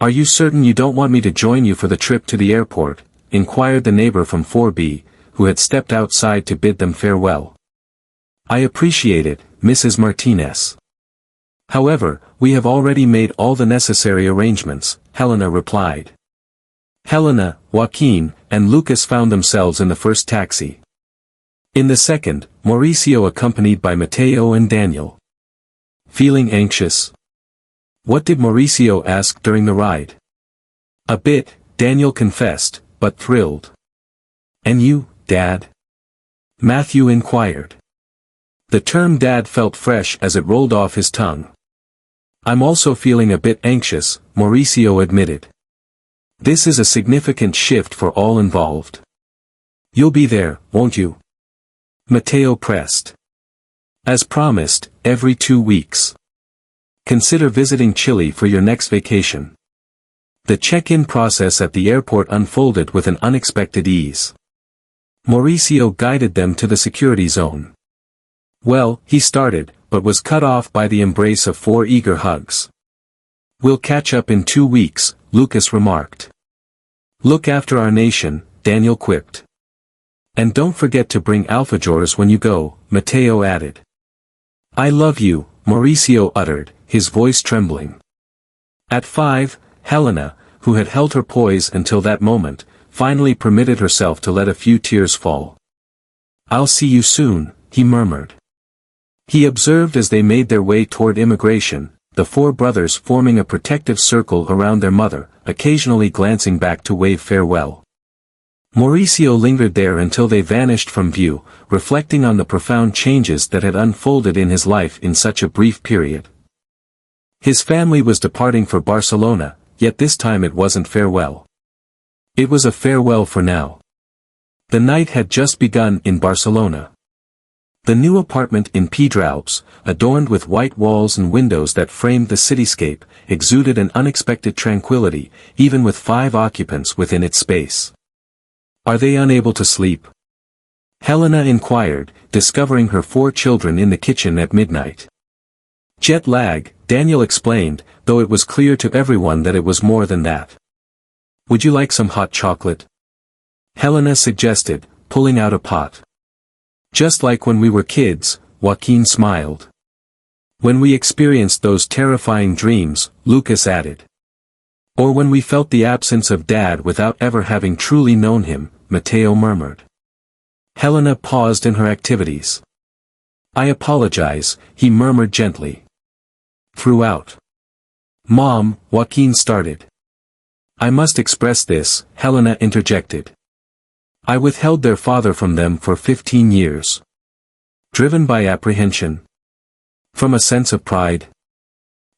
Are you certain you don't want me to join you for the trip to the airport? Inquired the neighbor from 4B, who had stepped outside to bid them farewell. I appreciate it, Mrs. Martinez. However, we have already made all the necessary arrangements, Helena replied. Helena, Joaquin, and Lucas found themselves in the first taxi. In the second, Mauricio accompanied by Mateo and Daniel. Feeling anxious? What did Mauricio ask during the ride? A bit, Daniel confessed, but thrilled. And you, Dad? Matthew inquired. The term dad felt fresh as it rolled off his tongue. I'm also feeling a bit anxious, Mauricio admitted. This is a significant shift for all involved. You'll be there, won't you? Mateo pressed. As promised, every 2 weeks. Consider visiting Chile for your next vacation. The check-in process at the airport unfolded with an unexpected ease. Mauricio guided them to the security zone. Well, he started, but was cut off by the embrace of 4 eager hugs. We'll catch up in 2 weeks, Lucas remarked. Look after our nation, Daniel quipped. And don't forget to bring alfajores when you go, Mateo added. I love you, Mauricio uttered, his voice trembling. At 5, Helena, who had held her poise until that moment, finally permitted herself to let a few tears fall. I'll see you soon, he murmured. He observed as they made their way toward immigration, the 4 brothers forming a protective circle around their mother, occasionally glancing back to wave farewell. Mauricio lingered there until they vanished from view, reflecting on the profound changes that had unfolded in his life in such a brief period. His family was departing for Barcelona, yet this time it wasn't farewell. It was a farewell for now. The night had just begun in Barcelona. The new apartment in Pedralbes, adorned with white walls and windows that framed the cityscape, exuded an unexpected tranquility, even with 5 occupants within its space. "Are they unable to sleep?" Helena inquired, discovering her 4 children in the kitchen at midnight. "Jet lag," Daniel explained, though it was clear to everyone that it was more than that. "Would you like some hot chocolate?" Helena suggested, pulling out a pot. "Just like when we were kids," Joaquin smiled. "When we experienced those terrifying dreams," Lucas added. "Or when we felt the absence of Dad without ever having truly known him," Mateo murmured. Helena paused in her activities. "I apologize," he murmured gently. "Throughout." "Mom," Joaquin started. "I must express this," Helena interjected. "I withheld their father from them for 15 years. Driven by apprehension. From a sense of pride.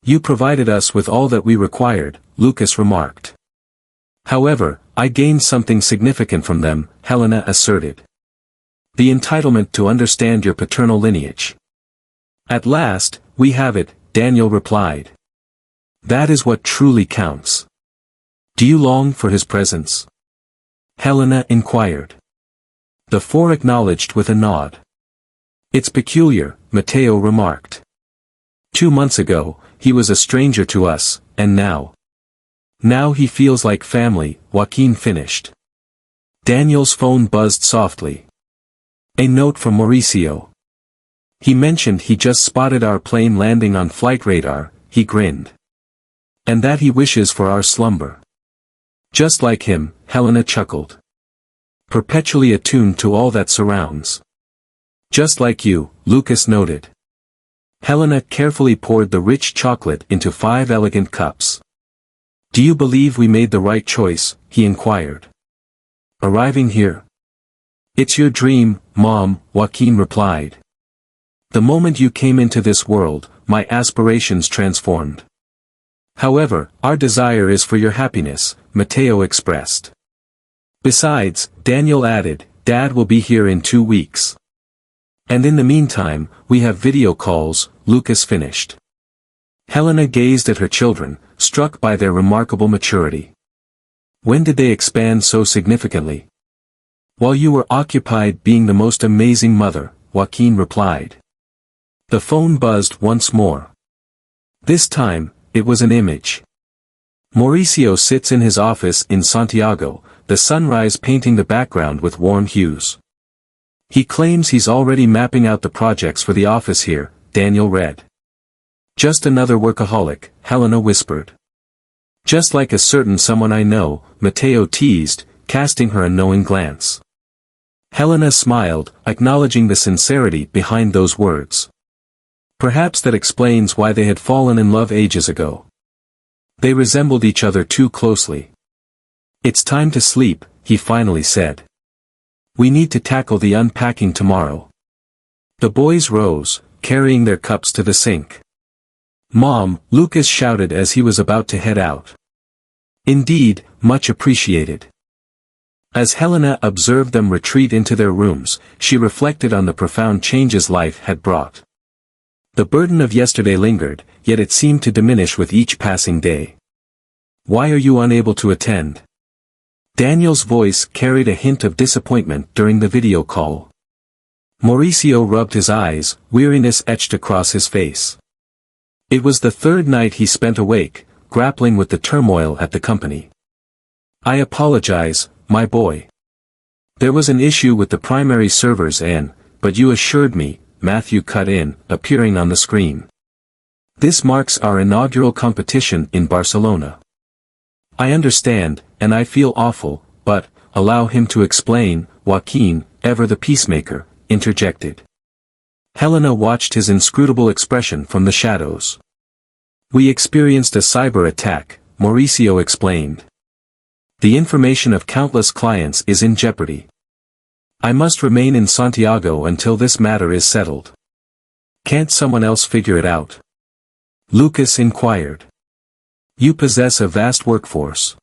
You provided us with all that we required," Lucas remarked. "However, I gained something significant from them," Helena asserted. "The entitlement to understand your paternal lineage." "At last, we have it," Daniel replied. "That is what truly counts." "Do you long for his presence?" Helena inquired. The 4 acknowledged with a nod. "It's peculiar," Mateo remarked. 2 months ago, he was a stranger to us, and now. Now he feels like family," Joaquin finished. Daniel's phone buzzed softly. A note from Mauricio. "He mentioned he just spotted our plane landing on flight radar," he grinned. "And that he wishes for our slumber." "Just like him," Helena chuckled. "Perpetually attuned to all that surrounds." "Just like you," Lucas noted. Helena carefully poured the rich chocolate into 5 elegant cups. "Do you believe we made the right choice?" he inquired. "Arriving here?" "It's your dream, Mom," Joaquin replied. "The moment you came into this world, my aspirations transformed. However, our desire is for your happiness," Mateo expressed. "Besides," Daniel added, "Dad will be here in 2 weeks. And in the meantime, we have video calls," Lucas finished. Helena gazed at her children, struck by their remarkable maturity. "When did they expand so significantly?" "While you were occupied being the most amazing mother," Joaquin replied. The phone buzzed once more. This time, it was an image. Mauricio sits in his office in Santiago, the sunrise painting the background with warm hues. "He claims he's already mapping out the projects for the office here," Daniel read. "Just another workaholic," Helena whispered. "Just like a certain someone I know," Mateo teased, casting her a knowing glance. Helena smiled, acknowledging the sincerity behind those words. Perhaps that explains why they had fallen in love ages ago. They resembled each other too closely. "It's time to sleep," he finally said. "We need to tackle the unpacking tomorrow." The boys rose, carrying their cups to the sink. "Mom," Lucas shouted as he was about to head out. "Indeed, much appreciated." As Helena observed them retreat into their rooms, she reflected on the profound changes life had brought. The burden of yesterday lingered, yet it seemed to diminish with each passing day. "Why are you unable to attend?" Daniel's voice carried a hint of disappointment during the video call. Mauricio rubbed his eyes, weariness etched across his face. It was the 3rd night he spent awake, grappling with the turmoil at the company. "I apologize, my boy. There was an issue with the primary servers but you assured me," Matthew cut in, appearing on the screen. "This marks our inaugural competition in Barcelona." "I understand, and I feel awful, but, allow him to explain," Joaquin, ever the peacemaker, interjected. Helena watched his inscrutable expression from the shadows. "We experienced a cyber attack," Mauricio explained. "The information of countless clients is in jeopardy. I must remain in Santiago until this matter is settled." "Can't someone else figure it out?" Lucas inquired. "You possess a vast workforce.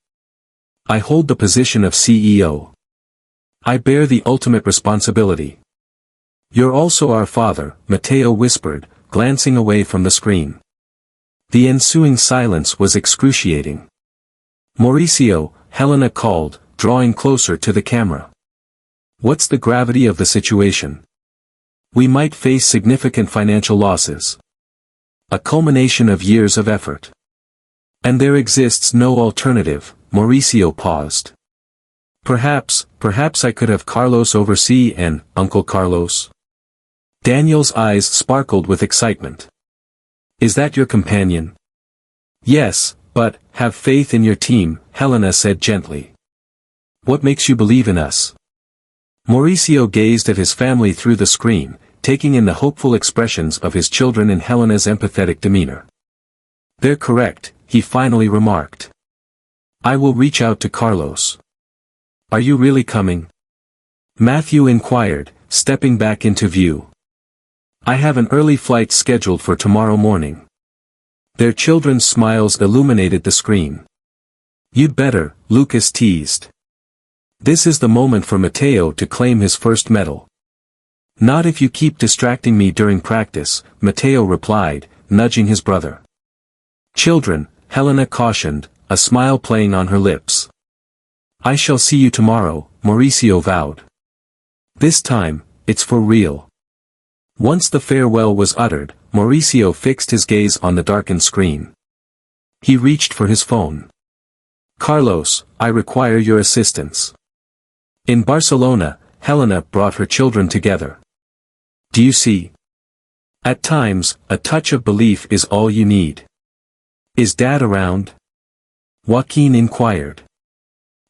I hold the position of CEO. I bear the ultimate responsibility." You're also our father, Matteo whispered, glancing away from the screen. The ensuing silence was excruciating. Mauricio, Helena called, drawing closer to the camera. What's the gravity of the situation? We might face significant financial losses. A culmination of years of effort. And there exists no alternative. Mauricio paused. Perhaps I could have Carlos oversee and, Uncle Carlos? Daniel's eyes sparkled with excitement. Is that your companion? Yes, but, have faith in your team, Helena said gently. What makes you believe in us? Mauricio gazed at his family through the screen, taking in the hopeful expressions of his children and Helena's empathetic demeanor. They're correct, he finally remarked. I will reach out to Carlos. Are you really coming? Matthew inquired, stepping back into view. I have an early flight scheduled for tomorrow morning. Their children's smiles illuminated the screen. You'd better, Lucas teased. This is the moment for Matteo to claim his first medal. Not if you keep distracting me during practice, Matteo replied, nudging his brother. Children, Helena cautioned, a smile playing on her lips. I shall see you tomorrow, Mauricio vowed. This time, it's for real. Once the farewell was uttered, Mauricio fixed his gaze on the darkened screen. He reached for his phone. Carlos, I require your assistance. In Barcelona, Helena brought her children together. Do you see? At times, a touch of belief is all you need. Is Dad around? Joaquin inquired.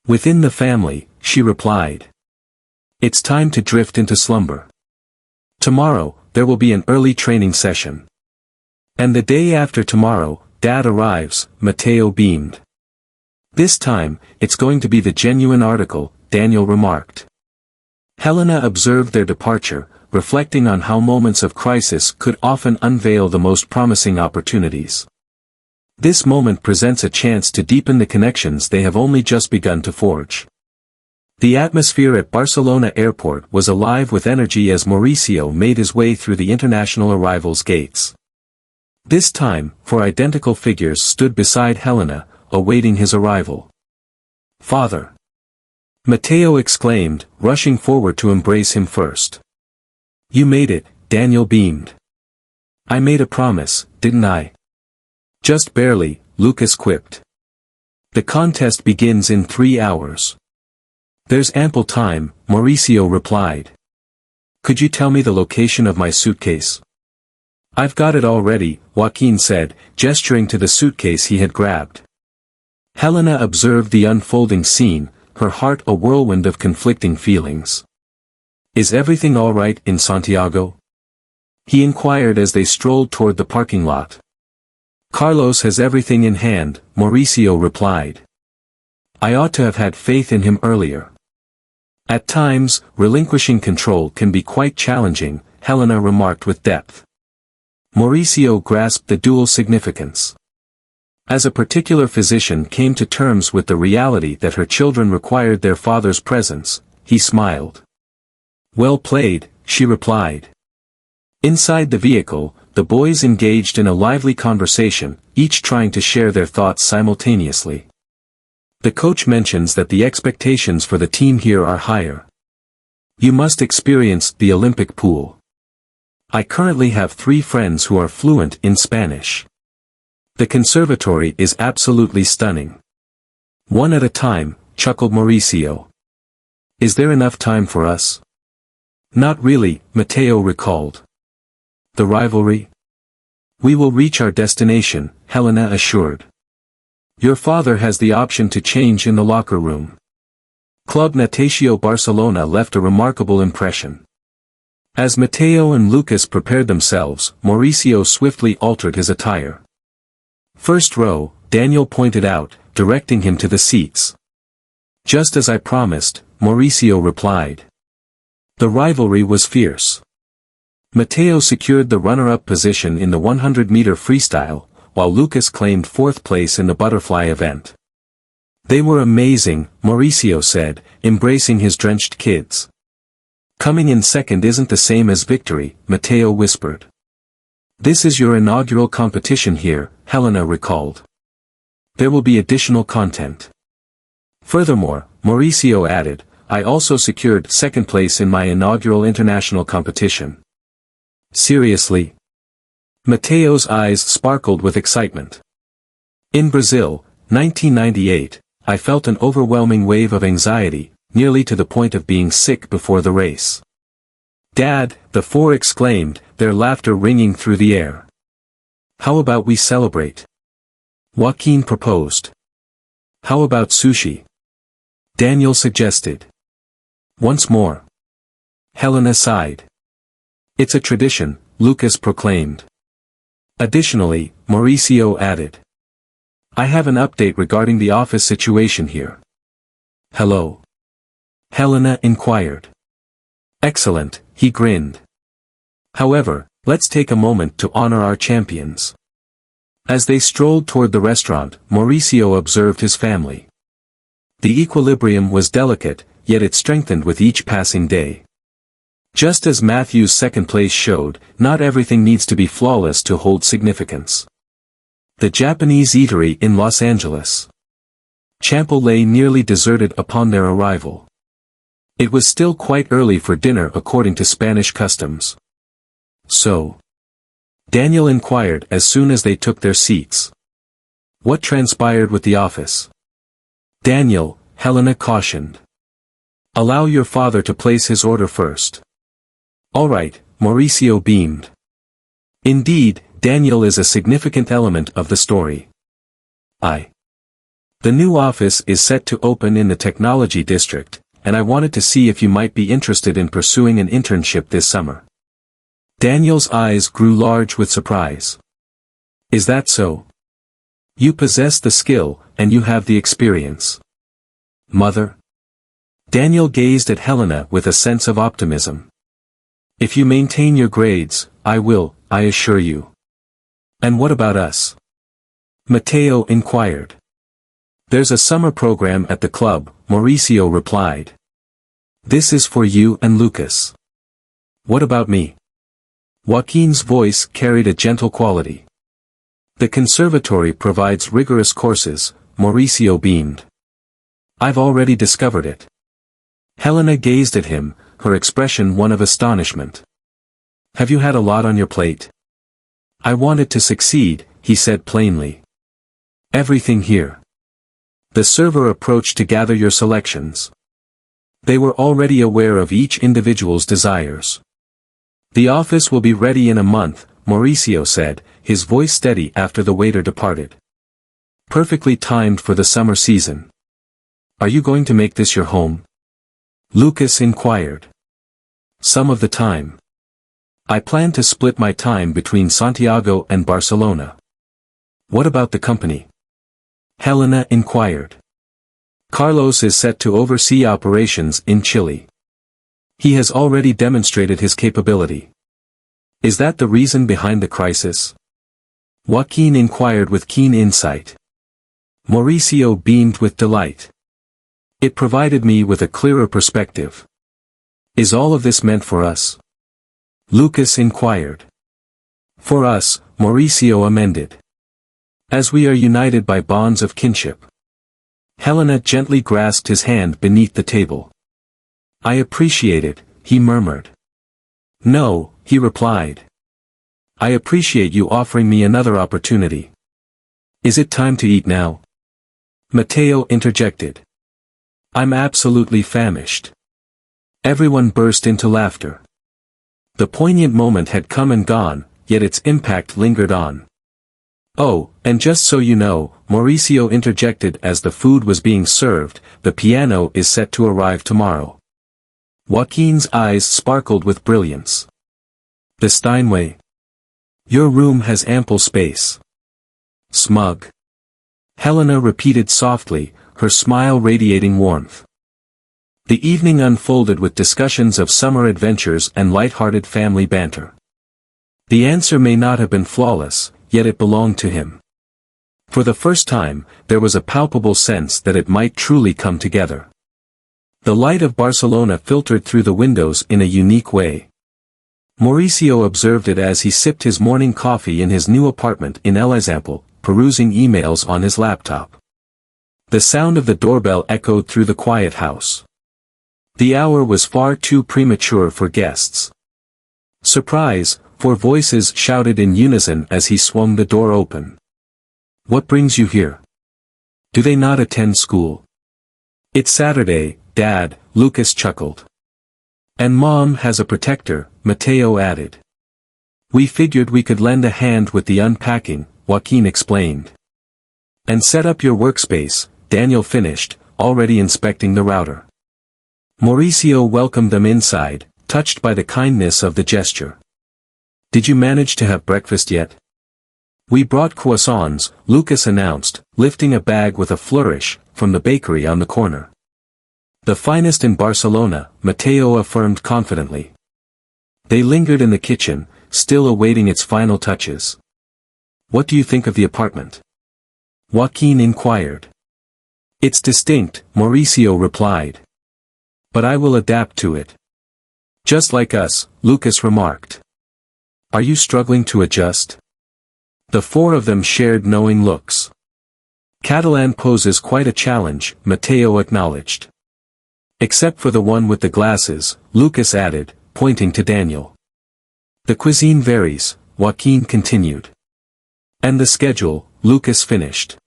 Within the family, she replied. It's time to drift into slumber. Tomorrow, there will be an early training session. And the day after tomorrow, Dad arrives, Matteo beamed. This time, it's going to be the genuine article, Daniel remarked. Helena observed their departure, reflecting on how moments of crisis could often unveil the most promising opportunities. This moment presents a chance to deepen the connections they have only just begun to forge. The atmosphere at Barcelona airport was alive with energy as Mauricio made his way through the international arrivals gates. This time, four identical figures stood beside Helena, awaiting his arrival. Father! Matteo exclaimed, rushing forward to embrace him first. You made it, Daniel beamed. I made a promise, didn't I? Just barely, Lucas quipped. The contest begins in 3 hours. There's ample time, Mauricio replied. Could you tell me the location of my suitcase? I've got it already, Joaquin said, gesturing to the suitcase he had grabbed. Helena observed the unfolding scene, her heart a whirlwind of conflicting feelings. Is everything all right in Santiago? He inquired as they strolled toward the parking lot. Carlos has everything in hand, Mauricio replied. I ought to have had faith in him earlier. At times, relinquishing control can be quite challenging, Helena remarked with depth. Mauricio grasped the dual significance. As a particular physician came to terms with the reality that her children required their father's presence, he smiled. Well played, she replied. Inside the vehicle, the boys engaged in a lively conversation, each trying to share their thoughts simultaneously. The coach mentions that the expectations for the team here are higher. You must experience the Olympic pool. I currently have 3 friends who are fluent in Spanish. The conservatory is absolutely stunning. One at a time, chuckled Mauricio. Is there enough time for us? Not really, Matteo recalled. The rivalry? We will reach our destination, Helena assured. Your father has the option to change in the locker room. Club Natació Barcelona left a remarkable impression. As Matteo and Lucas prepared themselves, Mauricio swiftly altered his attire. First row, Daniel pointed out, directing him to the seats. Just as I promised, Mauricio replied. The rivalry was fierce. Matteo secured the runner-up position in the 100-meter freestyle, while Lucas claimed 4th place in the butterfly event. They were amazing, Mauricio said, embracing his drenched kids. Coming in second isn't the same as victory, Matteo whispered. This is your inaugural competition here, Helena recalled. There will be additional content. Furthermore, Mauricio added, I also secured second place in my inaugural international competition. Seriously? Matteo's eyes sparkled with excitement. In Brazil, 1998, I felt an overwhelming wave of anxiety, nearly to the point of being sick before the race. Dad, the four exclaimed, their laughter ringing through the air. How about we celebrate? Joaquin proposed. How about sushi? Daniel suggested. Once more. Helena sighed. It's a tradition, Lucas proclaimed. Additionally, Mauricio added. I have an update regarding the office situation here. Hello? Helena inquired. Excellent, he grinned. However, let's take a moment to honor our champions. As they strolled toward the restaurant, Mauricio observed his family. The equilibrium was delicate, yet it strengthened with each passing day. Just as Matthew's second place showed, not everything needs to be flawless to hold significance. The Japanese eatery in Los Angeles. Champo lay nearly deserted upon their arrival. It was still quite early for dinner according to Spanish customs. So? Daniel inquired as soon as they took their seats. What transpired with the office? Daniel, Helena cautioned. Allow your father to place his order first. All right, Mauricio beamed. Indeed, Daniel is a significant element of the story. The new office is set to open in the technology district, and I wanted to see if you might be interested in pursuing an internship this summer. Daniel's eyes grew large with surprise. Is that so? You possess the skill, and you have the experience. Mother? Daniel gazed at Helena with a sense of optimism. If you maintain your grades, I will, I assure you. And what about us? Matteo inquired. There's a summer program at the club, Mauricio replied. This is for you and Lucas. What about me? Joaquin's voice carried a gentle quality. The conservatory provides rigorous courses, Mauricio beamed. I've already discovered it. Helena gazed at him, her expression one of astonishment. Have you had a lot on your plate? I wanted to succeed, he said plainly. Everything here. The server approached to gather your selections. They were already aware of each individual's desires. The office will be ready in a month, Mauricio said, his voice steady after the waiter departed. Perfectly timed for the summer season. Are you going to make this your home? Lucas inquired. Some of the time. I plan to split my time between Santiago and Barcelona. What about the company? Helena inquired. Carlos is set to oversee operations in Chile. He has already demonstrated his capability. Is that the reason behind the crisis? Joaquin inquired with keen insight. Mauricio beamed with delight. It provided me with a clearer perspective. Is all of this meant for us? Lucas inquired. For us, Mauricio amended. As we are united by bonds of kinship. Helena gently grasped his hand beneath the table. I appreciate it, he murmured. No, he replied. I appreciate you offering me another opportunity. Is it time to eat now? Matteo interjected. I'm absolutely famished. Everyone burst into laughter. The poignant moment had come and gone, yet its impact lingered on. Oh, and just so you know, Mauricio interjected as the food was being served, the piano is set to arrive tomorrow. Joaquin's eyes sparkled with brilliance. The Steinway. Your room has ample space. Smug. Helena repeated softly, her smile radiating warmth. The evening unfolded with discussions of summer adventures and light-hearted family banter. The answer may not have been flawless, yet it belonged to him. For the first time, there was a palpable sense that it might truly come together. The light of Barcelona filtered through the windows in a unique way. Mauricio observed it as he sipped his morning coffee in his new apartment in El Example, perusing emails on his laptop. The sound of the doorbell echoed through the quiet house. The hour was far too premature for guests. Surprise, 4 voices shouted in unison as he swung the door open. What brings you here? Do they not attend school? It's Saturday, Dad, Lucas chuckled. And Mom has a protector, Mateo added. We figured we could lend a hand with the unpacking, Joaquin explained. And set up your workspace, Daniel finished, already inspecting the router. Mauricio welcomed them inside, touched by the kindness of the gesture. Did you manage to have breakfast yet? We brought croissants, Lucas announced, lifting a bag with a flourish, from the bakery on the corner. The finest in Barcelona, Mateo affirmed confidently. They lingered in the kitchen, still awaiting its final touches. What do you think of the apartment? Joaquin inquired. It's distinct, Mauricio replied. But I will adapt to it. Just like us, Lucas remarked. Are you struggling to adjust? The 4 of them shared knowing looks. Catalan poses quite a challenge, Mateo acknowledged. Except for the one with the glasses, Lucas added, pointing to Daniel. The cuisine varies, Joaquin continued. And the schedule, Lucas finished.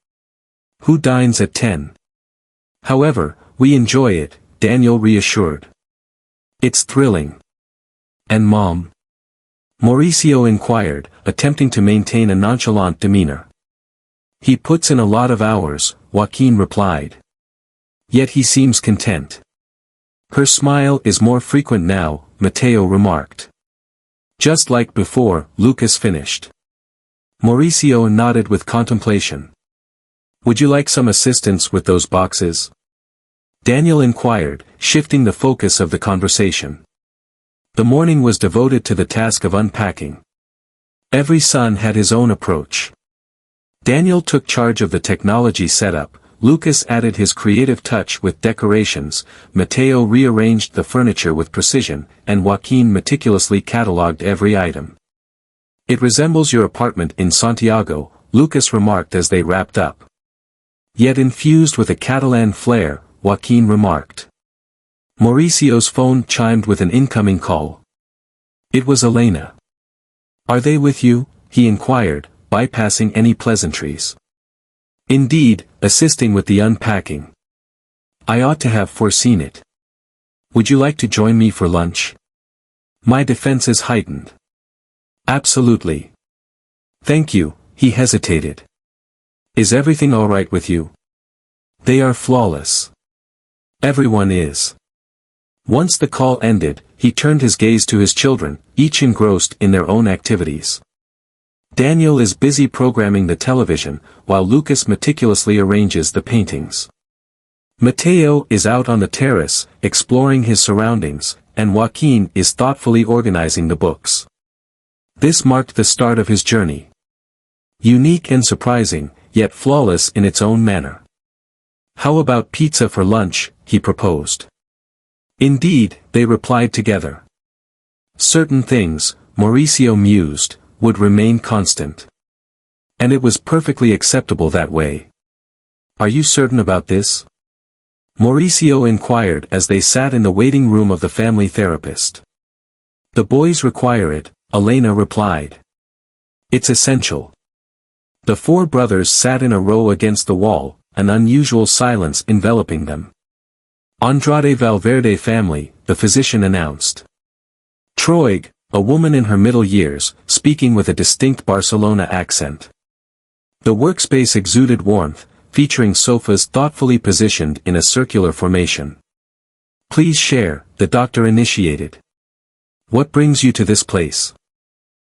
Who dines at 10? However, we enjoy it, Daniel reassured. It's thrilling. And Mom? Mauricio inquired, attempting to maintain a nonchalant demeanor. He puts in a lot of hours, Joaquin replied. Yet he seems content. Her smile is more frequent now, Mateo remarked. Just like before, Lucas finished. Mauricio nodded with contemplation. Would you like some assistance with those boxes? Daniel inquired, shifting the focus of the conversation. The morning was devoted to the task of unpacking. Every son had his own approach. Daniel took charge of the technology setup, Lucas added his creative touch with decorations, Mateo rearranged the furniture with precision, and Joaquin meticulously catalogued every item. It resembles your apartment in Santiago, Lucas remarked as they wrapped up. Yet infused with a Catalan flair, Joaquin remarked. Mauricio's phone chimed with an incoming call. It was Elena. Are they with you? He inquired, bypassing any pleasantries. Indeed, assisting with the unpacking. I ought to have foreseen it. Would you like to join me for lunch? My defenses heightened. Absolutely. Thank you, he hesitated. Is everything all right with you? They are flawless. Everyone is. Once the call ended, he turned his gaze to his children, each engrossed in their own activities. Daniel is busy programming the television, while Lucas meticulously arranges the paintings. Mateo is out on the terrace, exploring his surroundings, and Joaquin is thoughtfully organizing the books. This marked the start of his journey. Unique and surprising, yet flawless in its own manner. How about pizza for lunch, he proposed. Indeed, they replied together. Certain things, Mauricio mused, would remain constant. And it was perfectly acceptable that way. Are you certain about this? Mauricio inquired as they sat in the waiting room of the family therapist. The boys require it, Elena replied. It's essential. The 4 brothers sat in a row against the wall, an unusual silence enveloping them. Andrade Valverde family, the physician announced. Troig, a woman in her middle years, speaking with a distinct Barcelona accent. The workspace exuded warmth, featuring sofas thoughtfully positioned in a circular formation. Please share, the doctor initiated. What brings you to this place?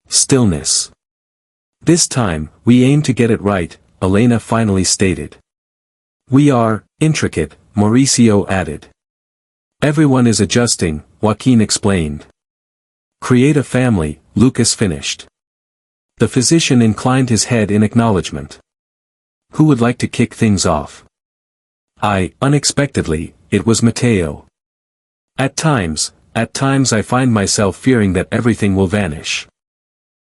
Stillness. This time, we aim to get it right, Elena finally stated. We are, intricate, Mauricio added. Everyone is adjusting, Joaquin explained. Create a family, Lucas finished. The physician inclined his head in acknowledgement. Who would like to kick things off? Unexpectedly, it was Mateo. At times I find myself fearing that everything will vanish.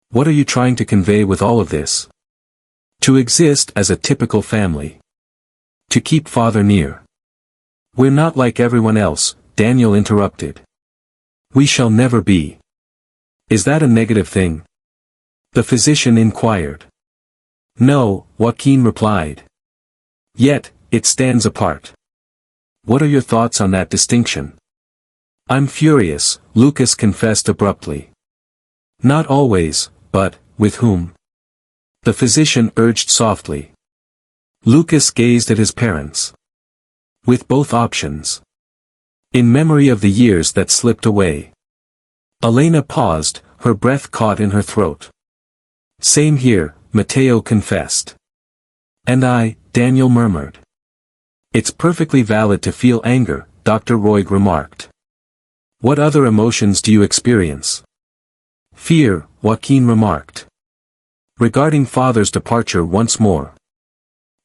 What are you trying to convey with all of this? To exist as a typical family. To keep father near. We're not like everyone else, Daniel interrupted. We shall never be. Is that a negative thing? The physician inquired. No, Joaquin replied. Yet, it stands apart. What are your thoughts on that distinction? I'm furious, Lucas confessed abruptly. Not always, but, with whom? The physician urged softly. Lucas gazed at his parents. With both options. In memory of the years that slipped away. Elena paused, her breath caught in her throat. Same here, Mateo confessed. And I, Daniel murmured. It's perfectly valid to feel anger, Dr. Roig remarked. What other emotions do you experience? Fear, Joaquin remarked. Regarding father's departure once more.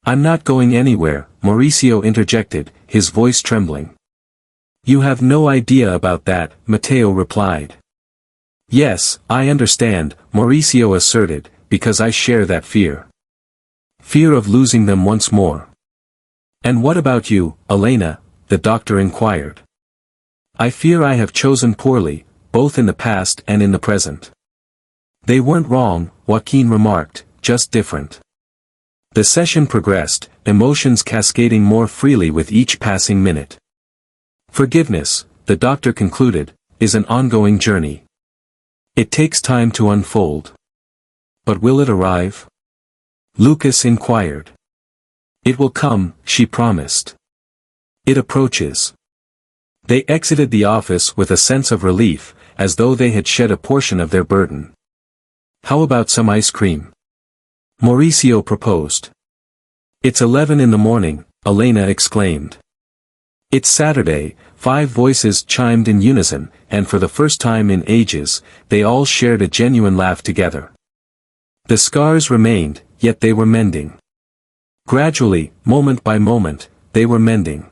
I'm not going anywhere, Mauricio interjected, his voice trembling. You have no idea about that, Mateo replied. Yes, I understand, Mauricio asserted, because I share that fear. Fear of losing them once more. And what about you, Elena? The doctor inquired. I fear I have chosen poorly, both in the past and in the present. They weren't wrong, Joaquin remarked, just different. The session progressed, emotions cascading more freely with each passing minute. Forgiveness, the doctor concluded, is an ongoing journey. It takes time to unfold. But will it arrive? Lucas inquired. It will come, she promised. It approaches. They exited the office with a sense of relief, as though they had shed a portion of their burden. How about some ice cream? Mauricio proposed. It's 11 in the morning, Elena exclaimed. It's Saturday, 5 voices chimed in unison, and for the first time in ages, they all shared a genuine laugh together. The scars remained, yet they were mending. Gradually, moment by moment, they were mending.